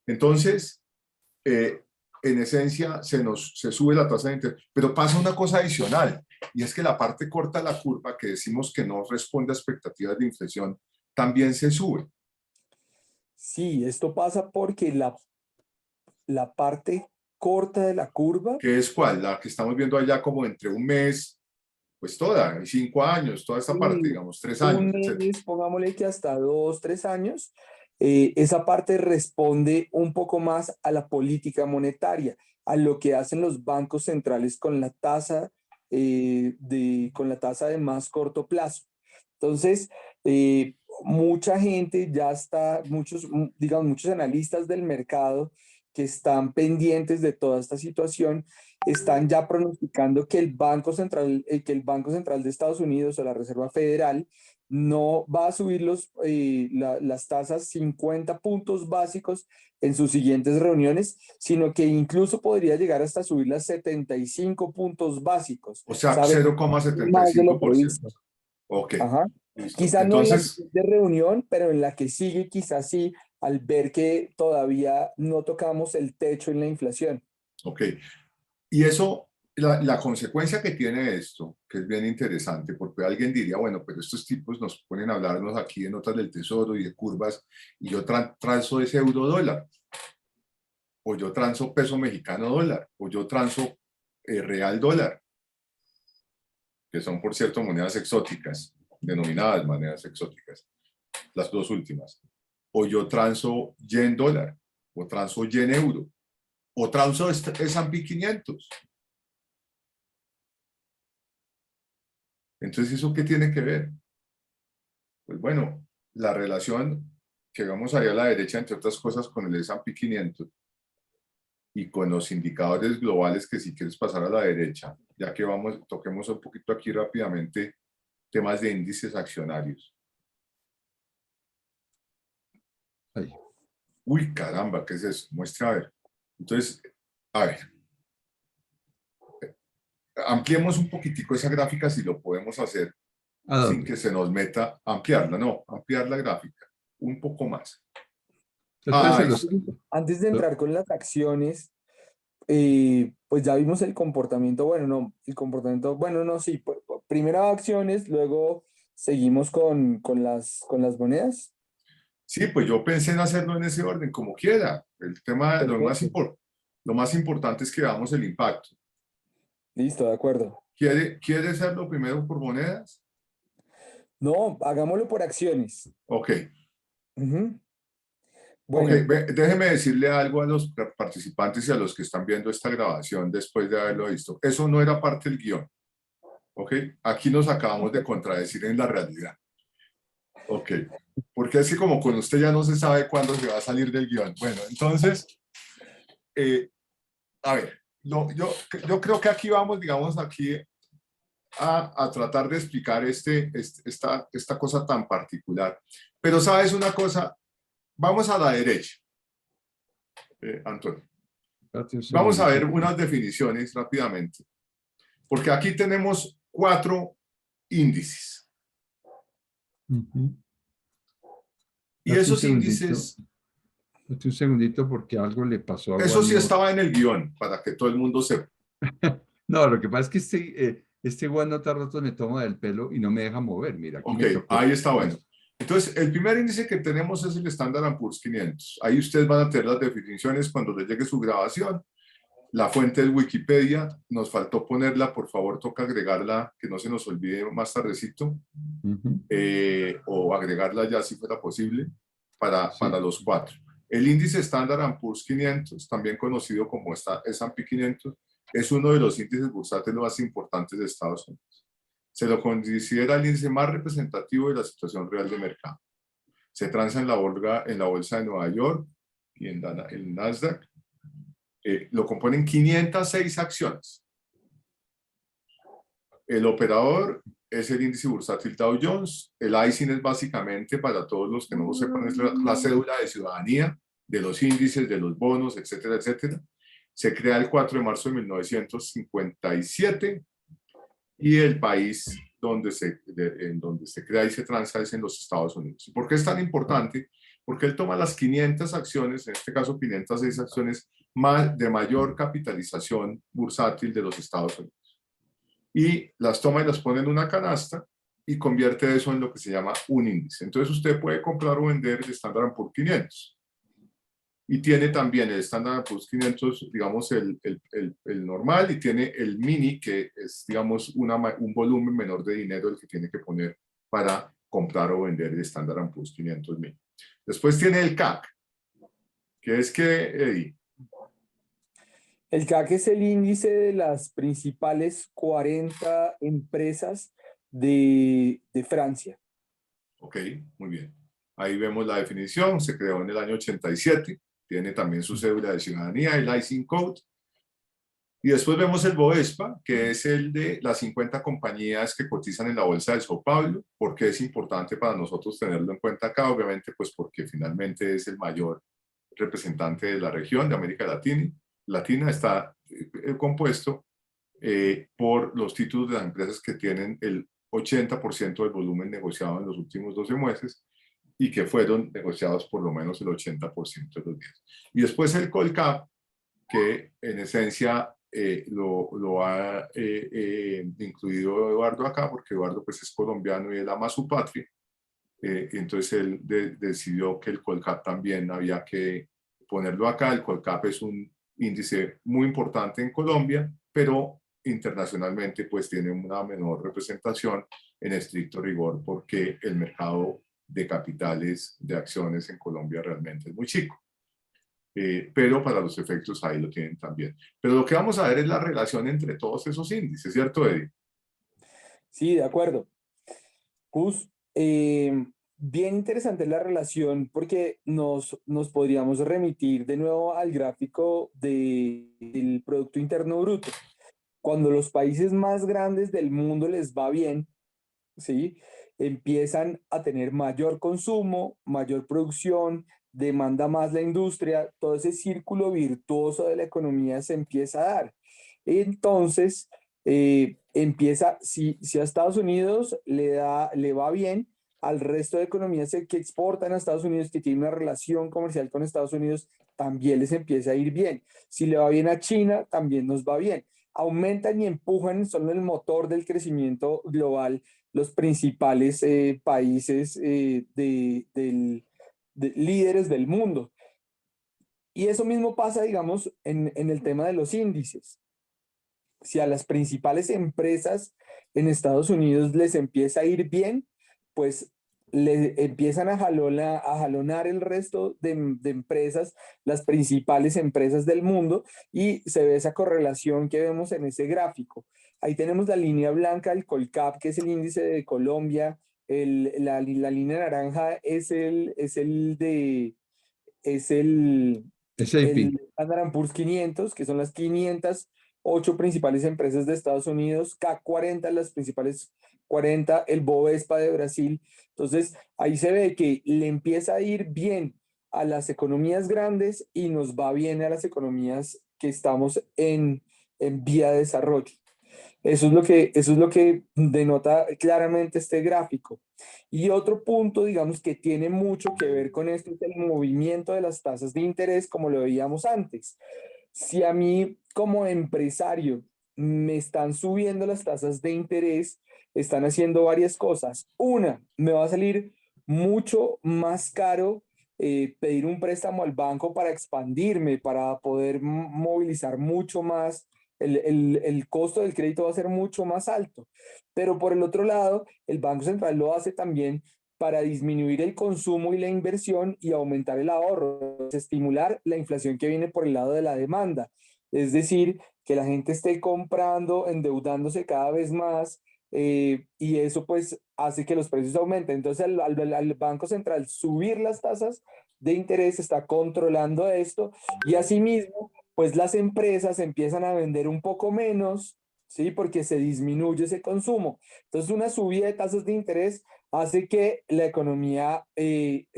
Entonces, en esencia, se sube la tasa de interés, pero pasa una cosa adicional, y es que la parte corta de la curva, que decimos que no responde a expectativas de inflación, también se sube. Sí, esto pasa porque la parte corta de la curva, ¿Qué es cuál? La que estamos viendo allá como entre un mes, pues toda, y 5 años, toda esta parte, y digamos, 3 un años, etc. mes, pongámosle que hasta 2, 3 años, esa parte responde un poco más a la política monetaria, a lo que hacen los bancos centrales con la tasa, con la tasa de más corto plazo. Entonces, mucha gente ya está, digamos, muchos analistas del mercado que están pendientes de toda esta situación, están ya pronosticando que que el Banco Central de Estados Unidos o la Reserva Federal no va a subir las tasas 50 puntos básicos en sus siguientes reuniones, sino que incluso podría llegar hasta subir las 75 puntos básicos. O sea, ¿Sabe? Más de lo 0,75%. previsto. Ok, Ajá. listo. Quizás no en la Entonces, siguiente reunión, pero en la que sigue, quizás sí, al ver que todavía no tocamos el techo en la inflación. ok. Y eso, la consecuencia que tiene esto, que es bien interesante, porque alguien diría, bueno, pero estos tipos nos ponen a hablarnos aquí de notas del tesoro y de curvas, y yo transo ese euro dólar, o yo transo peso mexicano dólar, o yo transo real dólar, que son, por cierto, monedas exóticas, denominadas monedas exóticas, las dos últimas. O yo transo yen dólar, o transo yen euro, o transo S&P 500. Entonces, ¿eso qué tiene que ver? Pues bueno, la relación que vemos ahí a la derecha, entre otras cosas, con el S&P 500 y con los indicadores globales, que si quieres pasar a la derecha, ya que toquemos un poquito aquí rápidamente temas de índices accionarios. Ahí. Uy, caramba, ¿qué es eso? Muestra a ver. Entonces, a ver, ampliemos un poquitico esa gráfica si lo podemos hacer ¿A sin dónde? que se nos meta, ampliarla, no, ampliar la gráfica un poco más. Entonces, Ahí está. Antes de lo- entrar con las acciones, pues ya vimos el comportamiento, bueno, no, sí, primero acciones, luego seguimos con las monedas. Sí, pues yo pensé en hacerlo en ese orden, como quiera. El tema, Perfecto, lo más importante es que veamos el impacto. listo, de acuerdo. ¿Quiere hacerlo primero por monedas? No, hagámoslo por acciones. Ok, Ujú. ok, Bueno, déjeme decirle algo a los participantes y a los que están viendo esta grabación después de haberlo visto. Eso no era parte del guión, ok. Aquí nos acabamos de contradecir en la realidad. Ok, porque así como con usted ya no se sabe cuándo se va a salir del guión. Bueno, entonces, eh, a ver, yo creo que aquí vamos, digamos, aquí a tratar de explicar esta cosa tan particular. Pero sabes una cosa, vamos a la derecha, Antonio. espérate un Vamos a ver segundito. unas definiciones rápidamente, porque aquí tenemos 4 índices. Ujú. Y Espérate un esos segundito. índices, Espérate un segundito porque algo le pasó a eso sí OneNote. estaba en el guión, para que todo el mundo sepa. No, lo que pasa es que este OneNote a ratos me toma del pelo y no me deja mover. Mira, aquí Ok, me tocó. ahí está bueno. Entonces, el primer índice que tenemos es el Standard & Poor's 500. Ahí ustedes van a tener las definiciones cuando les llegue su grabación. La fuente es Wikipedia. Nos faltó ponerla, por favor, toca agregarla, que no se nos olvide más tardecito, Ujú. o agregarla ya si fuera posible, para Sí. los 4. El índice Standard & Poor's 500, también conocido como S&P 500, es uno de los índices bursátiles más importantes de Estados Unidos. Se lo considera el índice más representativo de la situación real de mercado. Se transa en la bolsa de Nueva York y en el Nasdaq. Lo componen 506 acciones. El operador es el índice bursátil Dow Jones. El ISIN es básicamente, para todos los que no lo sepan, es la cédula de ciudadanía de los índices, de los bonos, etcétera, etcétera. Se crea el 4 de marzo de 1957 y el país en donde se crea y se transa es en los Estados Unidos. ¿Por qué es tan importante? Porque él toma las 500 acciones, en este caso 506 acciones de mayor capitalización bursátil de los Estados Unidos, y las toma y las pone en una canasta y convierte eso en lo que se llama un índice. Entonces usted puede comprar o vender el Standard & Poor's 500. Y tiene también el Standard & Poor's 500, digamos, el normal, y tiene el mini, que es, digamos, un volumen menor de dinero el que tiene que poner para comprar o vender el Standard & Poor's 500 mini. Después tiene el CAC, que es que, Eddie, el CAC es el índice de las principales 40 empresas de Francia. Ok, muy bien. Ahí vemos la definición, se creó en el año 87, tiene también su cédula de ciudadanía, el ISIN Code. Y después vemos el BOESPA, que es el de las 50 compañías que cotizan en la bolsa de Sao Paulo. ¿Por qué es importante para nosotros tenerlo en cuenta acá? Obviamente, pues porque finalmente es el mayor representante de la región de América Latina. Latina está compuesto por los títulos de las empresas que tienen el 80% del volumen negociado en los últimos 12 meses y que fueron negociados por lo menos el 80% de los días. Y después el Colcap, que en esencia lo ha incluido Eduardo acá, porque Eduardo pues es colombiano y él ama su patria. Entonces él decidió que el Colcap también había que ponerlo acá. El Colcap es un índice muy importante en Colombia, pero internacionalmente pues tiene una menor representación en estricto rigor porque el mercado de capitales, de acciones en Colombia realmente es muy chico. Pero para los efectos ahí lo tienen también. Pero lo que vamos a ver es la relación entre todos esos índices, ¿cierto, Eddie? Sí, de acuerdo. Gus, bien interesante la relación porque nos podríamos remitir de nuevo al gráfico del Producto Interno Bruto. Cuando los países más grandes del mundo les va bien, ¿sí? Empiezan a tener mayor consumo, mayor producción, demanda más la industria, todo ese círculo virtuoso de la economía se empieza a dar. Entonces, si a Estados Unidos le va bien, al resto de economías que exportan a Estados Unidos, que tienen una relación comercial con Estados Unidos, también les empieza a ir bien. Si le va bien a China, también nos va bien. Aumentan y empujan, son el motor del crecimiento global los principales países líderes del mundo. Y eso mismo pasa, digamos, en el tema de los índices. Si a las principales empresas en Estados Unidos les empieza a ir bien, pues le empiezan a jalonar el resto de empresas, las principales empresas del mundo, y se ve esa correlación que vemos en ese gráfico. Ahí tenemos la línea blanca, el Colcap, que es el índice de Colombia, la línea naranja es SAP. el Standard Poor's 500, que son las 508 principales empresas de Estados Unidos, CAC 40, las principales 40, el Bovespa de Brasil. Entonces, ahí se ve que le empieza a ir bien a las economías grandes y nos va bien a las economías que estamos en vía de desarrollo. Eso es lo que denota claramente este gráfico. Y otro punto, digamos, que tiene mucho que ver con esto es el movimiento de las tasas de interés, como lo veíamos antes. Si a mí como empresario me están subiendo las tasas de interés, están haciendo varias cosas. Una, me va a salir mucho más caro pedir un préstamo al banco para expandirme, para poder movilizar mucho más. El costo del crédito va a ser mucho más alto. Pero por el otro lado, el Banco Central lo hace también para disminuir el consumo y la inversión y aumentar el ahorro, estimular la inflación que viene por el lado de la demanda. Es decir, que la gente esté comprando, endeudándose cada vez más, y eso pues hace que los precios aumenten. Entonces al Banco Central subir las tasas de interés está controlando esto y asimismo pues las empresas empiezan a vender un poco menos, ¿sí? Porque se disminuye ese consumo. Entonces una subida de tasas de interés hace que la economía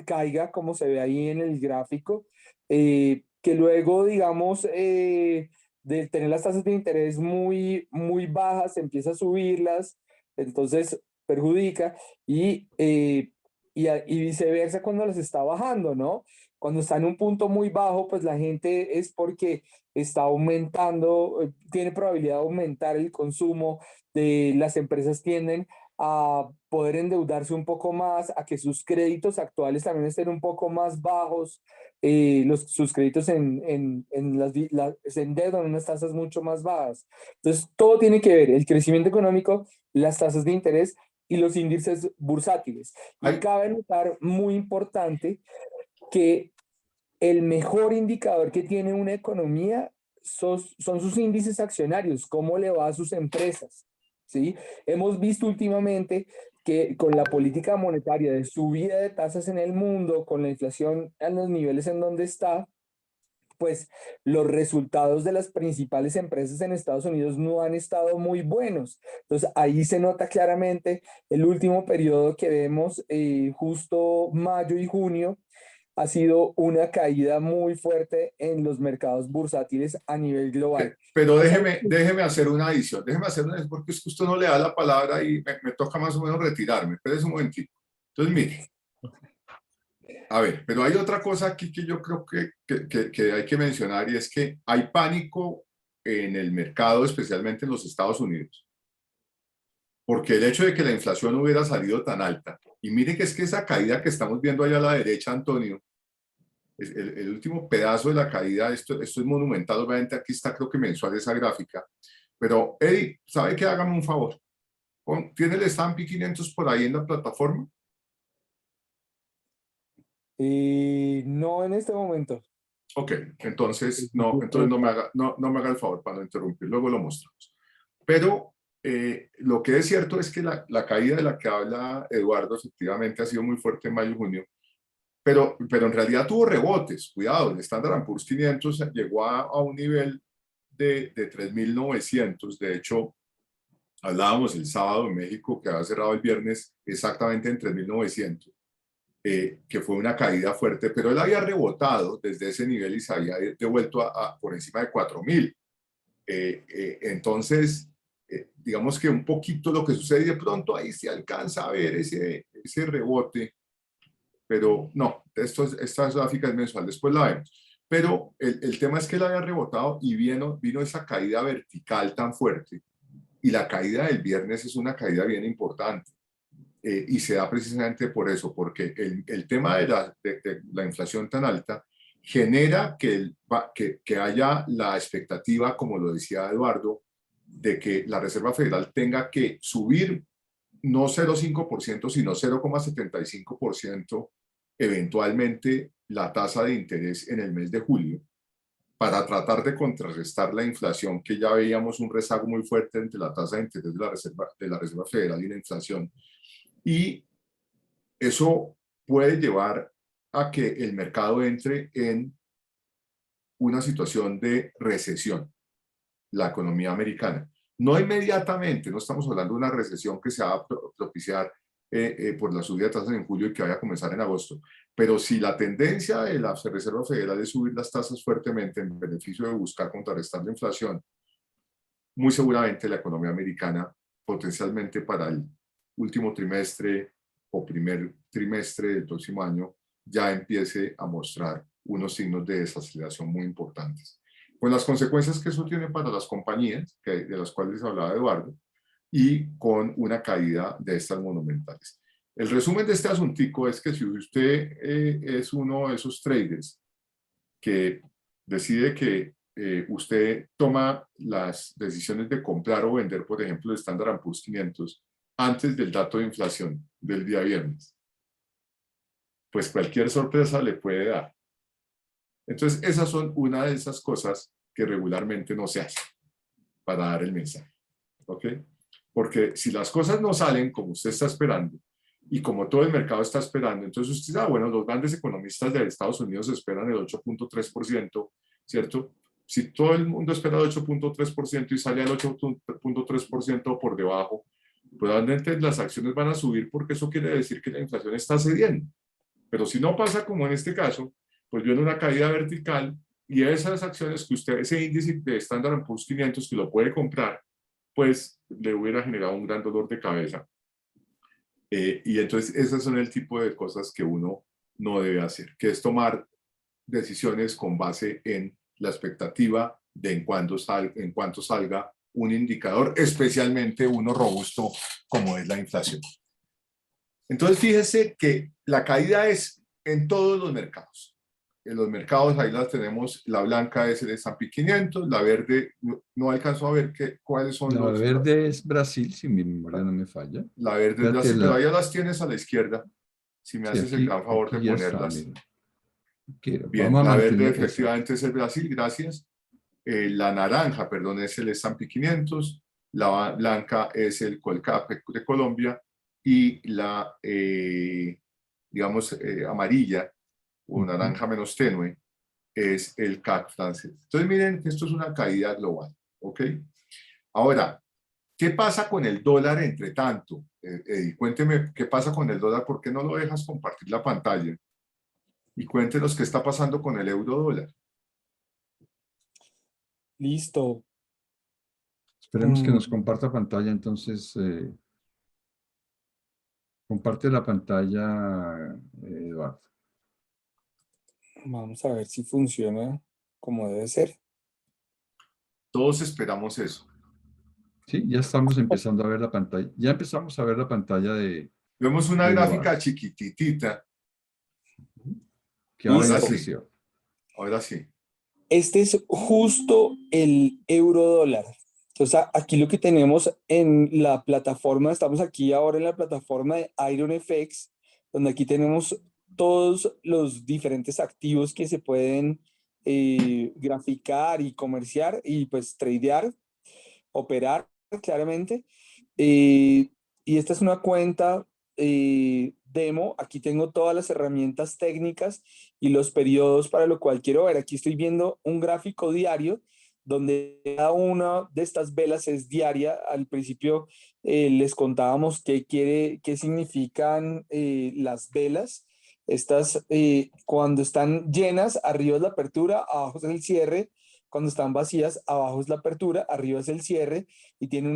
caiga, como se ve ahí en el gráfico, que luego, digamos, de tener las tasas de interés muy bajas, empieza a subirlas, entonces perjudica, y viceversa cuando las está bajando, ¿no? Cuando está en un punto muy bajo, pues la gente es porque está aumentando, tiene probabilidad de aumentar el consumo, las empresas tienden a poder endeudarse un poco más, a que sus créditos actuales también estén un poco más bajos, sus créditos se endeudan en unas tasas mucho más bajas. Entonces, todo tiene que ver, el crecimiento económico, las tasas de interés y los índices bursátiles. Y Hay, cabe notar, muy importante, que el mejor indicador que tiene una economía son sus índices accionarios, cómo le va a sus empresas, ¿sí? Hemos visto últimamente que con la política monetaria de subida de tasas en el mundo, con la inflación a los niveles en donde está, pues los resultados de las principales empresas en Estados Unidos no han estado muy buenos. Entonces ahí se nota claramente el último periodo que vemos, justo mayo y junio, ha sido una caída muy fuerte en los mercados bursátiles a nivel global. Pero déjeme hacer una adición, porque es que usted no le da la palabra y me toca más o menos retirarme. Espérese un momentito. Entonces, mire, a ver, pero hay otra cosa aquí que yo creo que hay que mencionar, y es que hay pánico en el mercado, especialmente en los Estados Unidos, porque el hecho de que la inflación hubiera salido tan alta, y mire que es que esa caída que estamos viendo allá a la derecha, Antonio, el último pedazo de la caída, esto es monumental, obviamente aquí está, creo que mensual esa gráfica, pero Eddie, ¿sabe qué? Hágame un favor, ¿tiene el S&P 500 por ahí en la plataforma? No en este momento. Ok, entonces no me haga el favor para no interrumpir, luego lo mostramos. Pero lo que es cierto es que la caída de la que habla Eduardo efectivamente ha sido muy fuerte en mayo y junio, pero en realidad tuvo rebotes. Cuidado, el Standard & Poor's 500 llegó a un nivel de 3.900. De hecho, hablábamos el sábado en México, que había cerrado el viernes exactamente en 3.900. Que fue una caída fuerte, pero él había rebotado desde ese nivel y se había devuelto por encima de 4.000. Entonces, digamos que un poquito lo que sucede, y de pronto ahí se alcanza a ver ese rebote, pero no, esta gráfica es mensual, después la vemos. Pero el tema es que él había rebotado y vino esa caída vertical tan fuerte, y la caída del viernes es una caída bien importante. Y se da precisamente por eso, porque el tema de la inflación tan alta genera que haya la expectativa, como lo decía Eduardo, de que la Reserva Federal tenga que subir no 0,5%, sino 0,75% eventualmente la tasa de interés en el mes de julio, para tratar de contrarrestar la inflación, que ya veíamos un rezago muy fuerte entre la tasa de interés de la Reserva Federal y la inflación. Y eso puede llevar a que el mercado entre en una situación de recesión, la economía americana. No inmediatamente, no estamos hablando de una recesión que se va a propiciar por la subida de tasas en julio y que vaya a comenzar en agosto, pero si la tendencia de la Reserva Federal es subir las tasas fuertemente en beneficio de buscar contrarrestar la inflación, muy seguramente la economía americana, potencialmente para el último trimestre o primer trimestre del próximo año, ya empiece a mostrar unos signos de desaceleración muy importantes. Con las consecuencias que eso tiene para las compañías, de las cuales hablaba Eduardo, y con una caída de estas monumentales. El resumen de este asuntico es que si usted es uno de esos traders que decide que usted toma las decisiones de comprar o vender, por ejemplo, el Standard & Poor's 500 antes del dato de inflación del día viernes, pues cualquier sorpresa le puede dar. Entonces, esas son una de esas cosas que regularmente no se hacen para dar el mensaje. ¿Ok? Porque si las cosas no salen como usted está esperando y como todo el mercado está esperando, entonces usted dice, bueno, los grandes economistas de Estados Unidos esperan el 8.3%, ¿cierto? Si todo el mundo espera el 8.3% y sale al 8.3% por debajo, probablemente las acciones van a subir, porque eso quiere decir que la inflación está cediendo. Pero si no pasa como en este caso, pues viene una caída vertical y esas acciones que usted, ese índice de Standard & Poor's 500 que lo puede comprar, pues le hubiera generado un gran dolor de cabeza. Y entonces esas son el tipo de cosas que uno no debe hacer, que es tomar decisiones con base en la expectativa de en cuanto salga un indicador, especialmente uno robusto como es la inflación. Entonces fíjese que la caída es en todos los mercados. En los mercados ahí las tenemos, la blanca es el S&P 500, la verde no alcanzo a ver cuáles son La verde es Brasil, si mi memoria no me falla. La verde es Brasil, pero allá las tienes a la izquierda, si me haces el gran favor de ponerlas. Bien, la verde efectivamente es el Brasil, gracias. La naranja, perdón, es el S&P 500, la blanca es el Colcap de Colombia y la, digamos, amarilla o naranja menos tenue es el CAC francés. Entonces miren que esto es una caída global, ¿ok? Ahora, ¿qué pasa con el dólar entre tanto? Eddie, cuénteme qué pasa con el dólar, ¿por qué no lo dejas compartir la pantalla? Y cuéntenos qué está pasando con el euro dólar. Listo. Esperemos que nos comparta pantalla, entonces comparte la pantalla, Eduardo. Vamos a ver si funciona como debe ser. Todos esperamos eso. Sí, ya estamos empezando a ver la pantalla. Ya empezamos a ver la pantalla Vemos una de gráfica Eduardo, chiquititita. que ahora ya Ahora sí, creció. ahora sí. Este es justo el euro dólar. Entonces, aquí lo que tenemos en la plataforma, estamos aquí ahora en la plataforma de IronFX, donde aquí tenemos todos los diferentes activos que se pueden graficar y comerciar y pues tradear, operar claramente. Y esta es una cuenta demo. Aquí tengo todas las herramientas técnicas y los periodos para lo cual quiero ver. Aquí estoy viendo un gráfico diario donde cada una de estas velas es diaria. Al principio les contábamos qué significan las velas. Estas, cuando están llenas, arriba es la apertura, abajo es el cierre. Cuando están vacías, abajo es la apertura, arriba es el cierre y tiene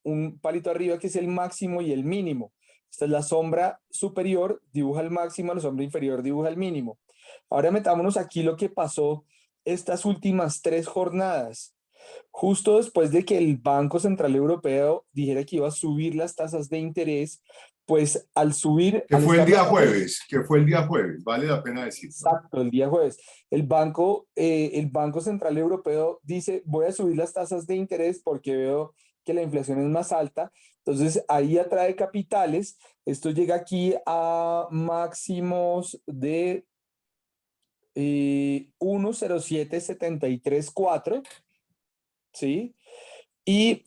un palito arriba que es el máximo y el mínimo. Esta es la sombra superior, dibuja el máximo, la sombra inferior dibuja el mínimo. Ahora metámonos aquí lo que pasó estas últimas 3 jornadas. Justo después de que el Banco Central Europeo dijera que iba a subir las tasas de interés, pues al subir, Que al fue el estar día las tasas. jueves, que fue el día jueves, vale la pena decirlo. Exacto, el día jueves. El Banco Central Europeo dice, voy a subir las tasas de interés porque veo que la inflación es más alta. Entonces, ahí atrae capitales. Esto llega aquí a máximos de 1,0773,4, ¿sí? Y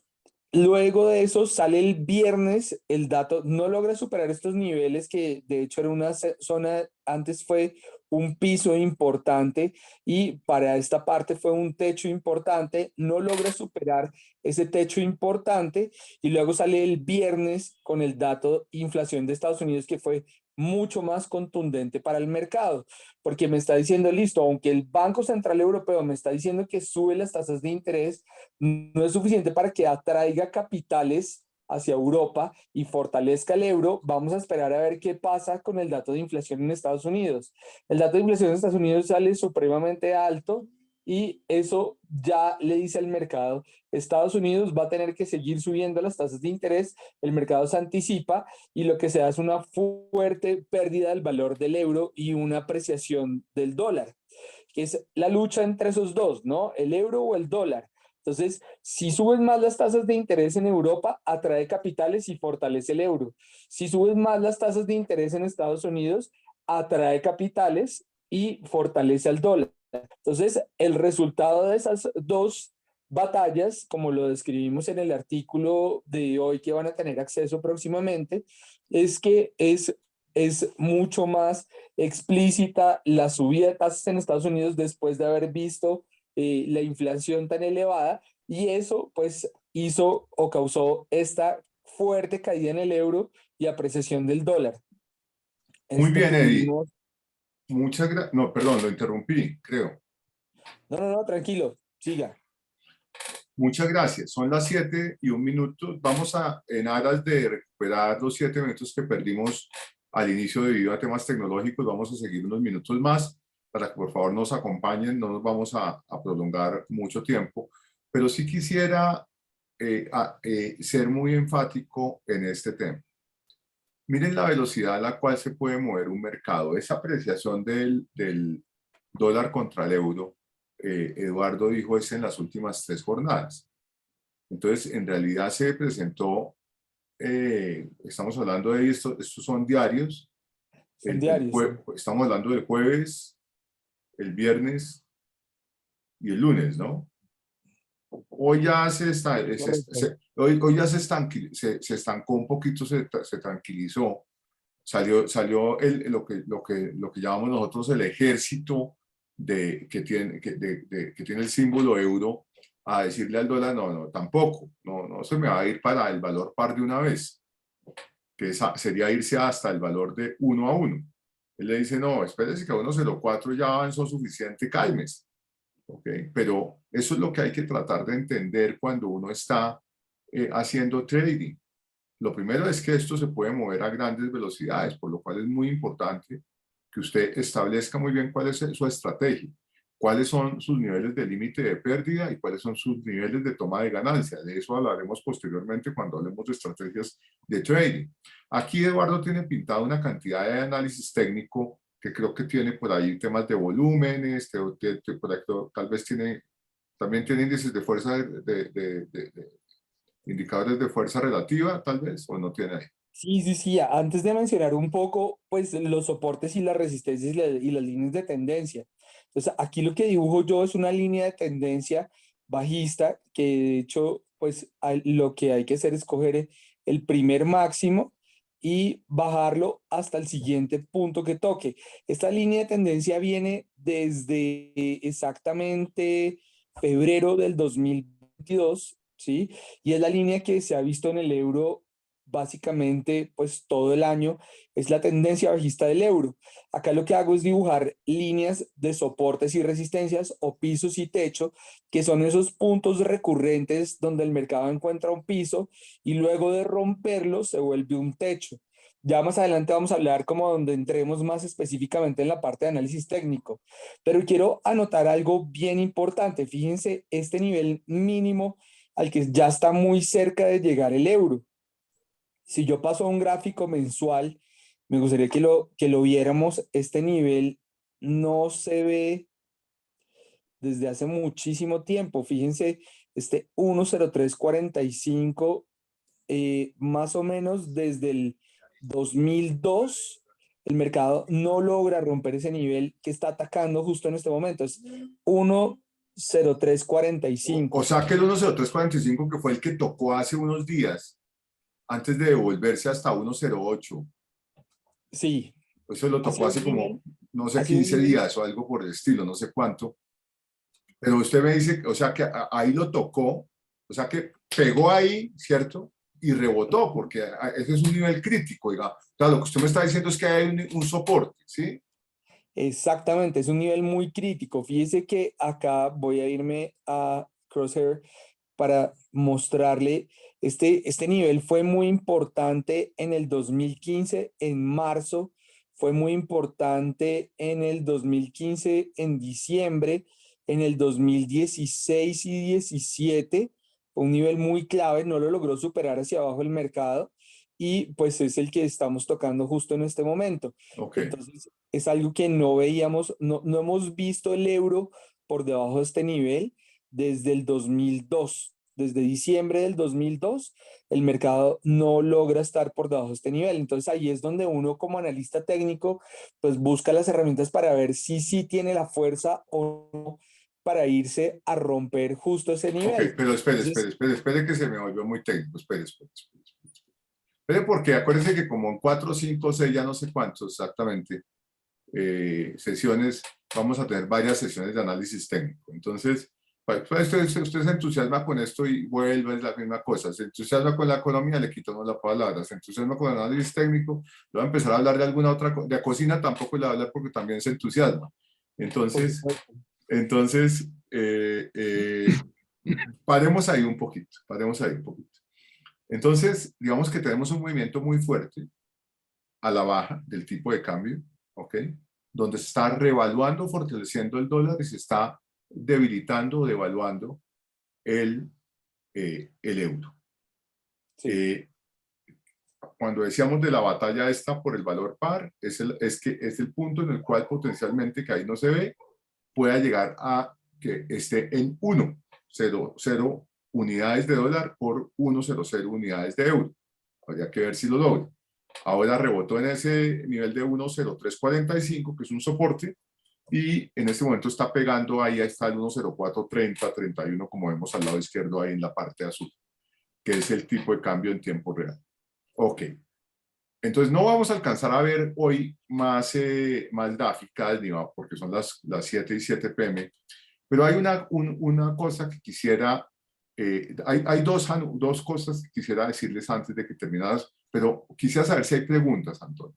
luego de eso sale el viernes, el dato no logra superar estos niveles que de hecho era una zona, antes fue un piso importante y para esta parte fue un techo importante, no logra superar ese techo importante y luego sale el viernes con el dato inflación de Estados Unidos que fue mucho más contundente para el mercado, porque me está diciendo, listo, aunque el Banco Central Europeo me está diciendo que sube las tasas de interés, no es suficiente para que atraiga capitales hacia Europa y fortalezca el euro. Vamos a esperar a ver qué pasa con el dato de inflación en Estados Unidos. El dato de inflación en Estados Unidos sale supremamente alto y eso ya le dice al mercado, Estados Unidos va a tener que seguir subiendo las tasas de interés, el mercado se anticipa y lo que se da es una fuerte pérdida del valor del euro y una apreciación del dólar, que es la lucha entre esos dos, ¿no? El euro o el dólar. Entonces, si subes más las tasas de interés en Europa, atrae capitales y fortalece el euro. Si subes más las tasas de interés en Estados Unidos, atrae capitales y fortalece al dólar. Entonces, el resultado de esas dos batallas, como lo describimos en el artículo de hoy que van a tener acceso próximamente, es que es mucho más explícita la subida de tasas en Estados Unidos después de haber visto la inflación tan elevada y eso pues hizo o causó esta fuerte caída en el euro y apreciación del dólar. Muy bien, Eddie. Tuvimos... Muchas gracias. No, perdón, lo interrumpí, creo. No, tranquilo, siga. Muchas gracias. Son las 7:01. Vamos a, en aras de recuperar los 7 minutos que perdimos al inicio debido a temas tecnológicos, vamos a seguir unos minutos más para que por favor nos acompañen. No nos vamos a prolongar mucho tiempo, pero sí quisiera ser muy enfático en este tema. Miren la velocidad a la cual se puede mover un mercado. Esa apreciación del dólar contra el euro, Eduardo dijo, es en las últimas 3 jornadas. Entonces, en realidad se presentó, estamos hablando de esto, estos son diarios. Son diarios, sí. Estamos hablando del jueves, el viernes y el lunes, ¿no? hoy ya Correcto. hoy ya se estancó un poquito, se tranquilizó. Salió lo que llamamos nosotros el ejército que tiene el símbolo euro a decirle al dólar, no, tampoco, no se me va a ir para el valor par de una vez, que sería irse hasta el valor de 1 a 1. Él le dice, no, espérese que a 1.04 ya avanzó suficiente, cálmese. ¿Okay? Pero eso es lo que hay que tratar de entender cuando uno está haciendo trading. Lo primero es que esto se puede mover a grandes velocidades, por lo cual es muy importante que usted establezca muy bien cuál es su estrategia, cuáles son sus niveles de límite de pérdida y cuáles son sus niveles de toma de ganancia. De eso hablaremos posteriormente cuando hablemos de estrategias de trading. Aquí Eduardo tiene pintado una cantidad de análisis técnico que creo que tiene por ahí temas de volúmenes, por ahí, tal vez también tiene índices de fuerza, indicadores de fuerza relativa, tal vez, o no tiene ahí. Sí, sí, sí. Antes de mencionar un poco, pues los soportes y las resistencias y las líneas de tendencia. Entonces, aquí lo que dibujo yo es una línea de tendencia bajista que de hecho, pues lo que hay que hacer es coger el primer máximo y bajarlo hasta el siguiente punto que toque. Esta línea de tendencia viene desde exactamente febrero del 2022, ¿sí? Y es la línea que se ha visto en el euro básicamente pues todo el año, es la tendencia bajista del euro. Acá lo que hago es dibujar líneas de soportes y resistencias o pisos y techo, que son esos puntos recurrentes donde el mercado encuentra un piso y luego de romperlo se vuelve un techo. Ya más adelante vamos a hablar como donde entremos más específicamente en la parte de análisis técnico, pero quiero anotar algo bien importante. Fíjense este nivel mínimo al que ya está muy cerca de llegar el euro. Si yo paso a un gráfico mensual, me gustaría que lo viéramos. Este nivel no se ve desde hace muchísimo tiempo. Fíjense, este 1.0345, más o menos desde el 2002, el mercado no logra romper ese nivel que está atacando justo en este momento. Es 1.0345. O sea que el 1.0345, que fue el que tocó hace unos días, antes de devolverse hasta 1.08. Sí, Eso lo ha tocó sido un hace nivel, como, no sé, ha sido un 15 nivel. días o algo por el estilo, no sé cuánto. Pero usted me dice, o sea, que ahí lo tocó, o sea, que pegó ahí, ¿cierto? Y rebotó, porque ese es un nivel crítico, oiga. O sea, lo que usted me está diciendo es que hay un soporte, ¿sí? Exactamente, es un nivel muy crítico. Fíjese que acá voy a irme a Crosshair para mostrarle, este nivel fue muy importante en el 2015, en marzo, fue muy importante en el 2015, en diciembre, en el 2016 y 17, fue un nivel muy clave, no lo logró superar hacia abajo el mercado y pues es el que estamos tocando justo en este momento. Ok. Entonces, es algo que no veíamos, no hemos visto el euro por debajo de este nivel desde el 2002. Desde diciembre del 2002, el mercado no logra estar por debajo de este nivel. Entonces ahí es donde uno como analista técnico pues busca las herramientas para ver si sí tiene la fuerza o no para irse a romper justo ese Ok, nivel. pero Entonces, espere que se me volvió muy técnico. Espere porque acuérdense que como en 4, 5, 6, ya no sé cuántos exactamente, sesiones, vamos a tener varias sesiones de análisis técnico. Entonces, pues, usted se entusiasma con esto y vuelve, es la misma cosa. Se entusiasma con la economía, le quitamos la palabra. Se entusiasma con el análisis técnico, le va a empezar a hablar de alguna otra cosa. De cocina tampoco le va a hablar porque también se entusiasma. por Entonces, supuesto. entonces paremos ahí un poquito, paremos ahí un poquito. Entonces, digamos que tenemos un movimiento muy fuerte a la baja del tipo de cambio, ¿ok? Donde se está revaluando, fortaleciendo el dólar y se está debilitando o devaluando el euro. Sí. Cuando decíamos de la batalla esta por el valor par, que es el punto en el cual potencialmente, que ahí no se ve, pueda llegar a que esté en 1,00 unidades de dólar por 1,00 unidades de euro. Habría que ver si lo logra. Ahora rebotó en ese nivel de 1,0345, que es un soporte, y en este momento está pegando ahí está el 1.0430, 31, como vemos al lado izquierdo ahí en la parte azul, que es el tipo de cambio en tiempo real. Ok. Entonces no vamos a alcanzar a ver hoy más gráficas, porque son las 7 y 7 p.m., pero hay una cosa que quisiera, hay dos cosas que quisiera decirles antes de que terminaras, pero quisiera saber si hay preguntas, Antonio.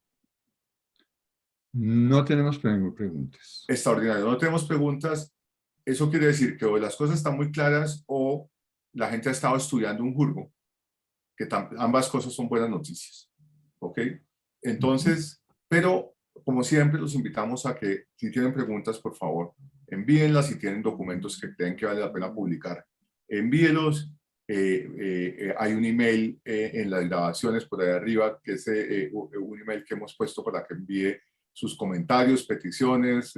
No tenemos preguntas. Extraordinario, no tenemos preguntas. Eso quiere decir que o las cosas están muy claras o la gente ha estado estudiando un jurgo, que ambas cosas son buenas noticias. ¿Ok? Entonces, pero como siempre los invitamos a que si tienen preguntas, por favor, envíenlas. Si tienen documentos que creen que vale la pena publicar, envíelos. Hay un email en las grabaciones por ahí arriba, que es un email que hemos puesto para que envíe sus comentarios, peticiones,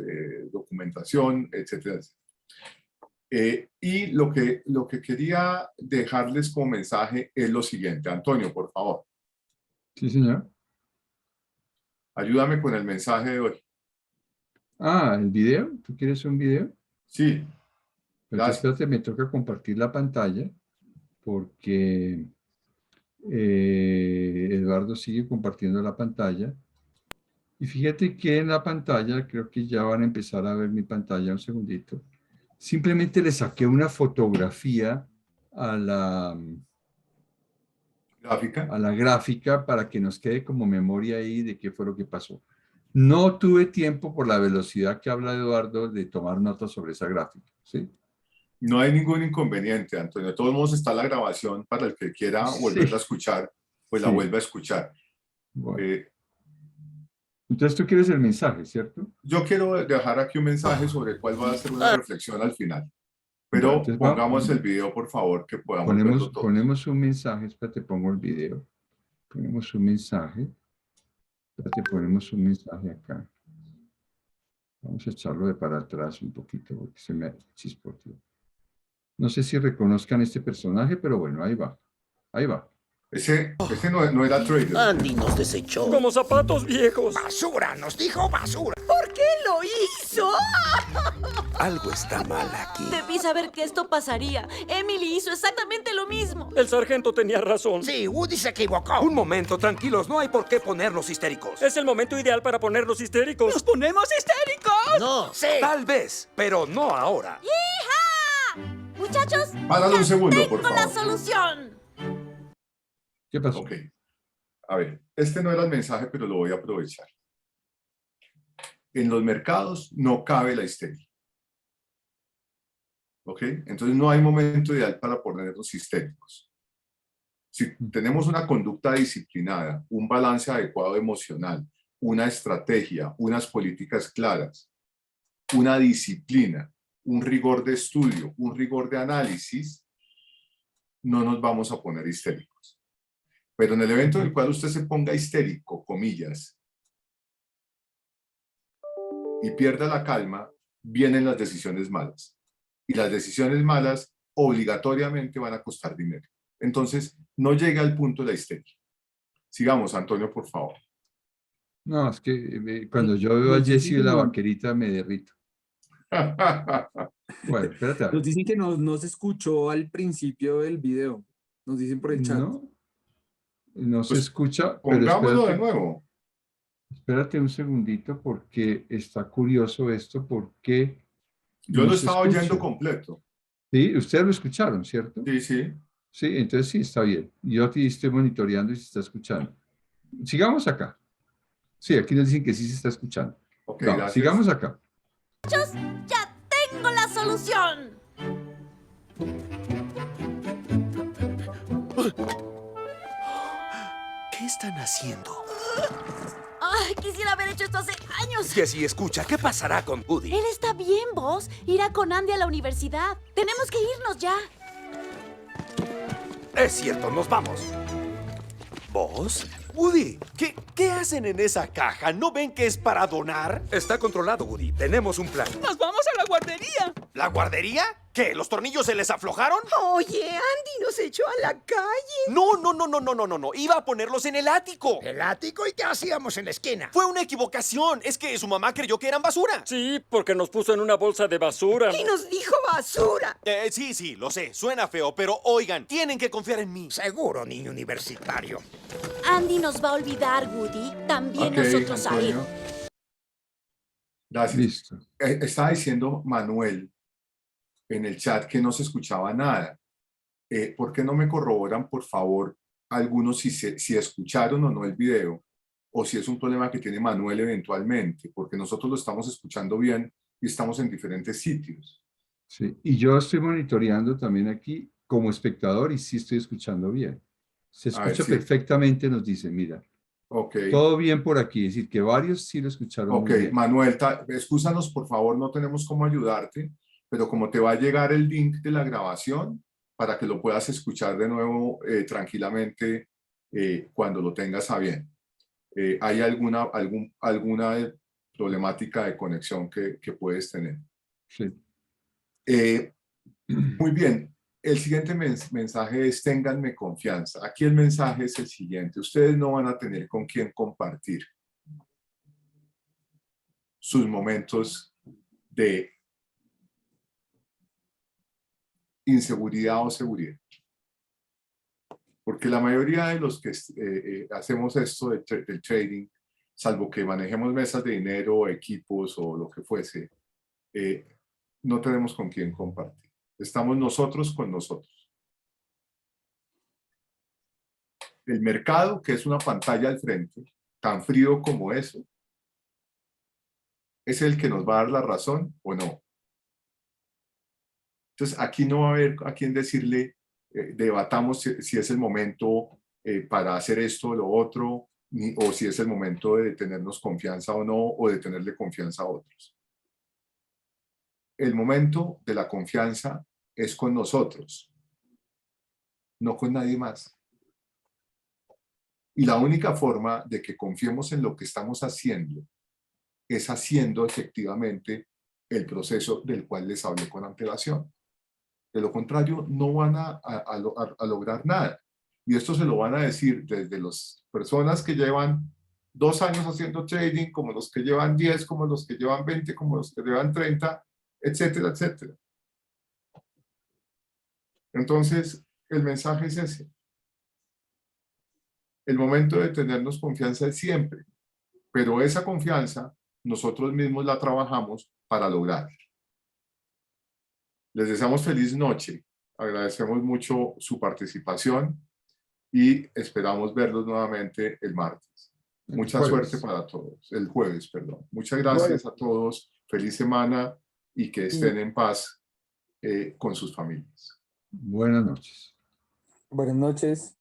documentación, etcétera, etcétera. Y lo que quería dejarles como mensaje es lo siguiente. Antonio, por favor. Sí, señor. Ayúdame con el mensaje de hoy. Ah, ¿el video? ¿Tú quieres un video? Sí. Pero espérate, me toca compartir la pantalla porque Eduardo sigue compartiendo la pantalla. Y fíjate que en la pantalla, creo que ya van a empezar a ver mi pantalla un segundito. Simplemente le saqué una fotografía a la gráfica para que nos quede como memoria ahí de qué fue lo que pasó. No tuve tiempo por la velocidad que habla Eduardo de tomar notas sobre esa gráfica, ¿sí? No hay ningún inconveniente, Antonio. De todos modos está la grabación para el que quiera volverla a escuchar, pues la vuelva a escuchar. Bueno. Entonces tú quieres el mensaje, ¿cierto? Yo quiero dejar aquí un mensaje sobre cuál va a ser una reflexión al final. Pero entonces, pongamos el video, por favor, que podamos verlo todos. Ponemos un mensaje, espérate, pongo el video. Ponemos un mensaje. Espérate, ponemos un mensaje acá. Vamos a echarlo de para atrás un poquito porque se me chispoteó. No sé si reconozcan este personaje, pero bueno, ahí va. Ahí va. Ese no era Trader. Andy nos desechó. Como zapatos viejos. Basura, nos dijo basura. ¿Por qué lo hizo? Algo está mal aquí. Debí saber que esto pasaría. Emily hizo exactamente lo mismo. El sargento tenía razón. Sí, Woody se equivocó. Un momento, tranquilos, no hay por qué ponernos histéricos. Es el momento ideal para ponernos histéricos. ¿Nos ponemos histéricos? No, sí. Tal vez, pero no ahora. ¡Hija! Muchachos, páralo un segundo, por tengo favor. la solución. ¿Qué pasó? Ok. A ver, este no era el mensaje, pero lo voy a aprovechar. En los mercados no cabe la histeria. ¿Ok? Entonces no hay momento ideal para ponernos histéricos. Si tenemos una conducta disciplinada, un balance adecuado emocional, una estrategia, unas políticas claras, una disciplina, un rigor de estudio, un rigor de análisis, no nos vamos a poner histéricos. Pero en el evento en el cual usted se ponga histérico, comillas, y pierda la calma, vienen las decisiones malas. Y las decisiones malas obligatoriamente van a costar dinero. Entonces, no llega al punto de la histeria. Sigamos, Antonio, por favor. No, es que cuando yo veo a Jesse de la vaquerita me derrito. Bueno, espérate. Nos dicen que no se escuchó al principio del video. Nos dicen por el chat. No se escucha. Pongámoslo de nuevo. Espérate un segundito porque está curioso esto, porque yo lo estaba oyendo completo. Sí, ustedes lo escucharon, ¿cierto? Sí, sí. Sí, entonces sí, está bien. Yo aquí estoy monitoreando y se está escuchando. Sigamos acá. Sí, aquí nos dicen que sí se está escuchando. Ok, no, gracias. Sigamos acá. Muchachos, ya tengo la solución. ¿Qué están haciendo? Ay, quisiera haber hecho esto hace años. Jessie, escucha, ¿qué pasará con Woody? Él está bien, Buzz. Irá con Andy a la universidad. Tenemos que irnos ya. Es cierto, nos vamos. ¿Vos? Woody, ¿qué hacen en esa caja? ¿No ven que es para donar? Está controlado, Woody. Tenemos un plan. ¡Nos vamos a la guardería! ¿La guardería? ¿Qué? ¿Los tornillos se les aflojaron? Oye, Andy nos echó a la calle. No. Iba a ponerlos en el ático. ¿El ático? ¿Y qué hacíamos en la esquina? Fue una equivocación. Es que su mamá creyó que eran basura. Sí, porque nos puso en una bolsa de basura. Y nos dijo basura. Sí, lo sé. Suena feo, pero oigan, tienen que confiar en mí. Seguro, niño universitario. Andy nos va a olvidar, Woody. También Ok, nosotros a él. Antonio. Gracias. Listo. Estaba diciendo Manuel en el chat que no se escuchaba nada. ¿Por qué no me corroboran, por favor, algunos si escucharon o no el video? O si es un problema que tiene Manuel eventualmente, porque nosotros lo estamos escuchando bien y estamos en diferentes sitios. Sí, y yo estoy monitoreando también aquí como espectador y sí estoy escuchando bien. Se A ver, escucha sí. perfectamente, nos dice, mira, Ok. todo bien por aquí, es decir, que varios sí lo escucharon Ok, muy bien. Manuel, excúsanos, por favor, no tenemos cómo ayudarte, pero como te va a llegar el link de la grabación para que lo puedas escuchar de nuevo tranquilamente cuando lo tengas a bien. ¿Hay alguna problemática de conexión que puedes tener? Sí. Muy bien. El siguiente mensaje es: ténganme confianza. Aquí el mensaje es el siguiente: ustedes no van a tener con quién compartir sus momentos de inseguridad o seguridad. Porque la mayoría de los que hacemos esto del trading, salvo que manejemos mesas de dinero, equipos o lo que fuese, no tenemos con quién compartir. Estamos nosotros con nosotros. El mercado, que es una pantalla al frente, tan frío como eso, es el que nos va a dar la razón o no. Entonces, aquí no va a haber a quien decirle, debatamos si es el momento para hacer esto o lo otro, o si es el momento de tenernos confianza o no, o de tenerle confianza a otros. El momento de la confianza es con nosotros, no con nadie más. Y la única forma de que confiemos en lo que estamos haciendo es haciendo efectivamente el proceso del cual les hablé con antelación. De lo contrario, no van a lograr nada. Y esto se lo van a decir desde las personas que llevan 2 años haciendo trading, como los que llevan 10, como los que llevan 20, como los que llevan 30, etcétera, etcétera. Entonces, el mensaje es ese. El momento de tenernos confianza es siempre, pero esa confianza nosotros mismos la trabajamos para lograrla. Les deseamos feliz noche, agradecemos mucho su participación y esperamos verlos nuevamente el martes. Mucha suerte para todos, el jueves, perdón. Muchas gracias a todos, feliz semana y que estén en paz con sus familias. Buenas noches. Buenas noches.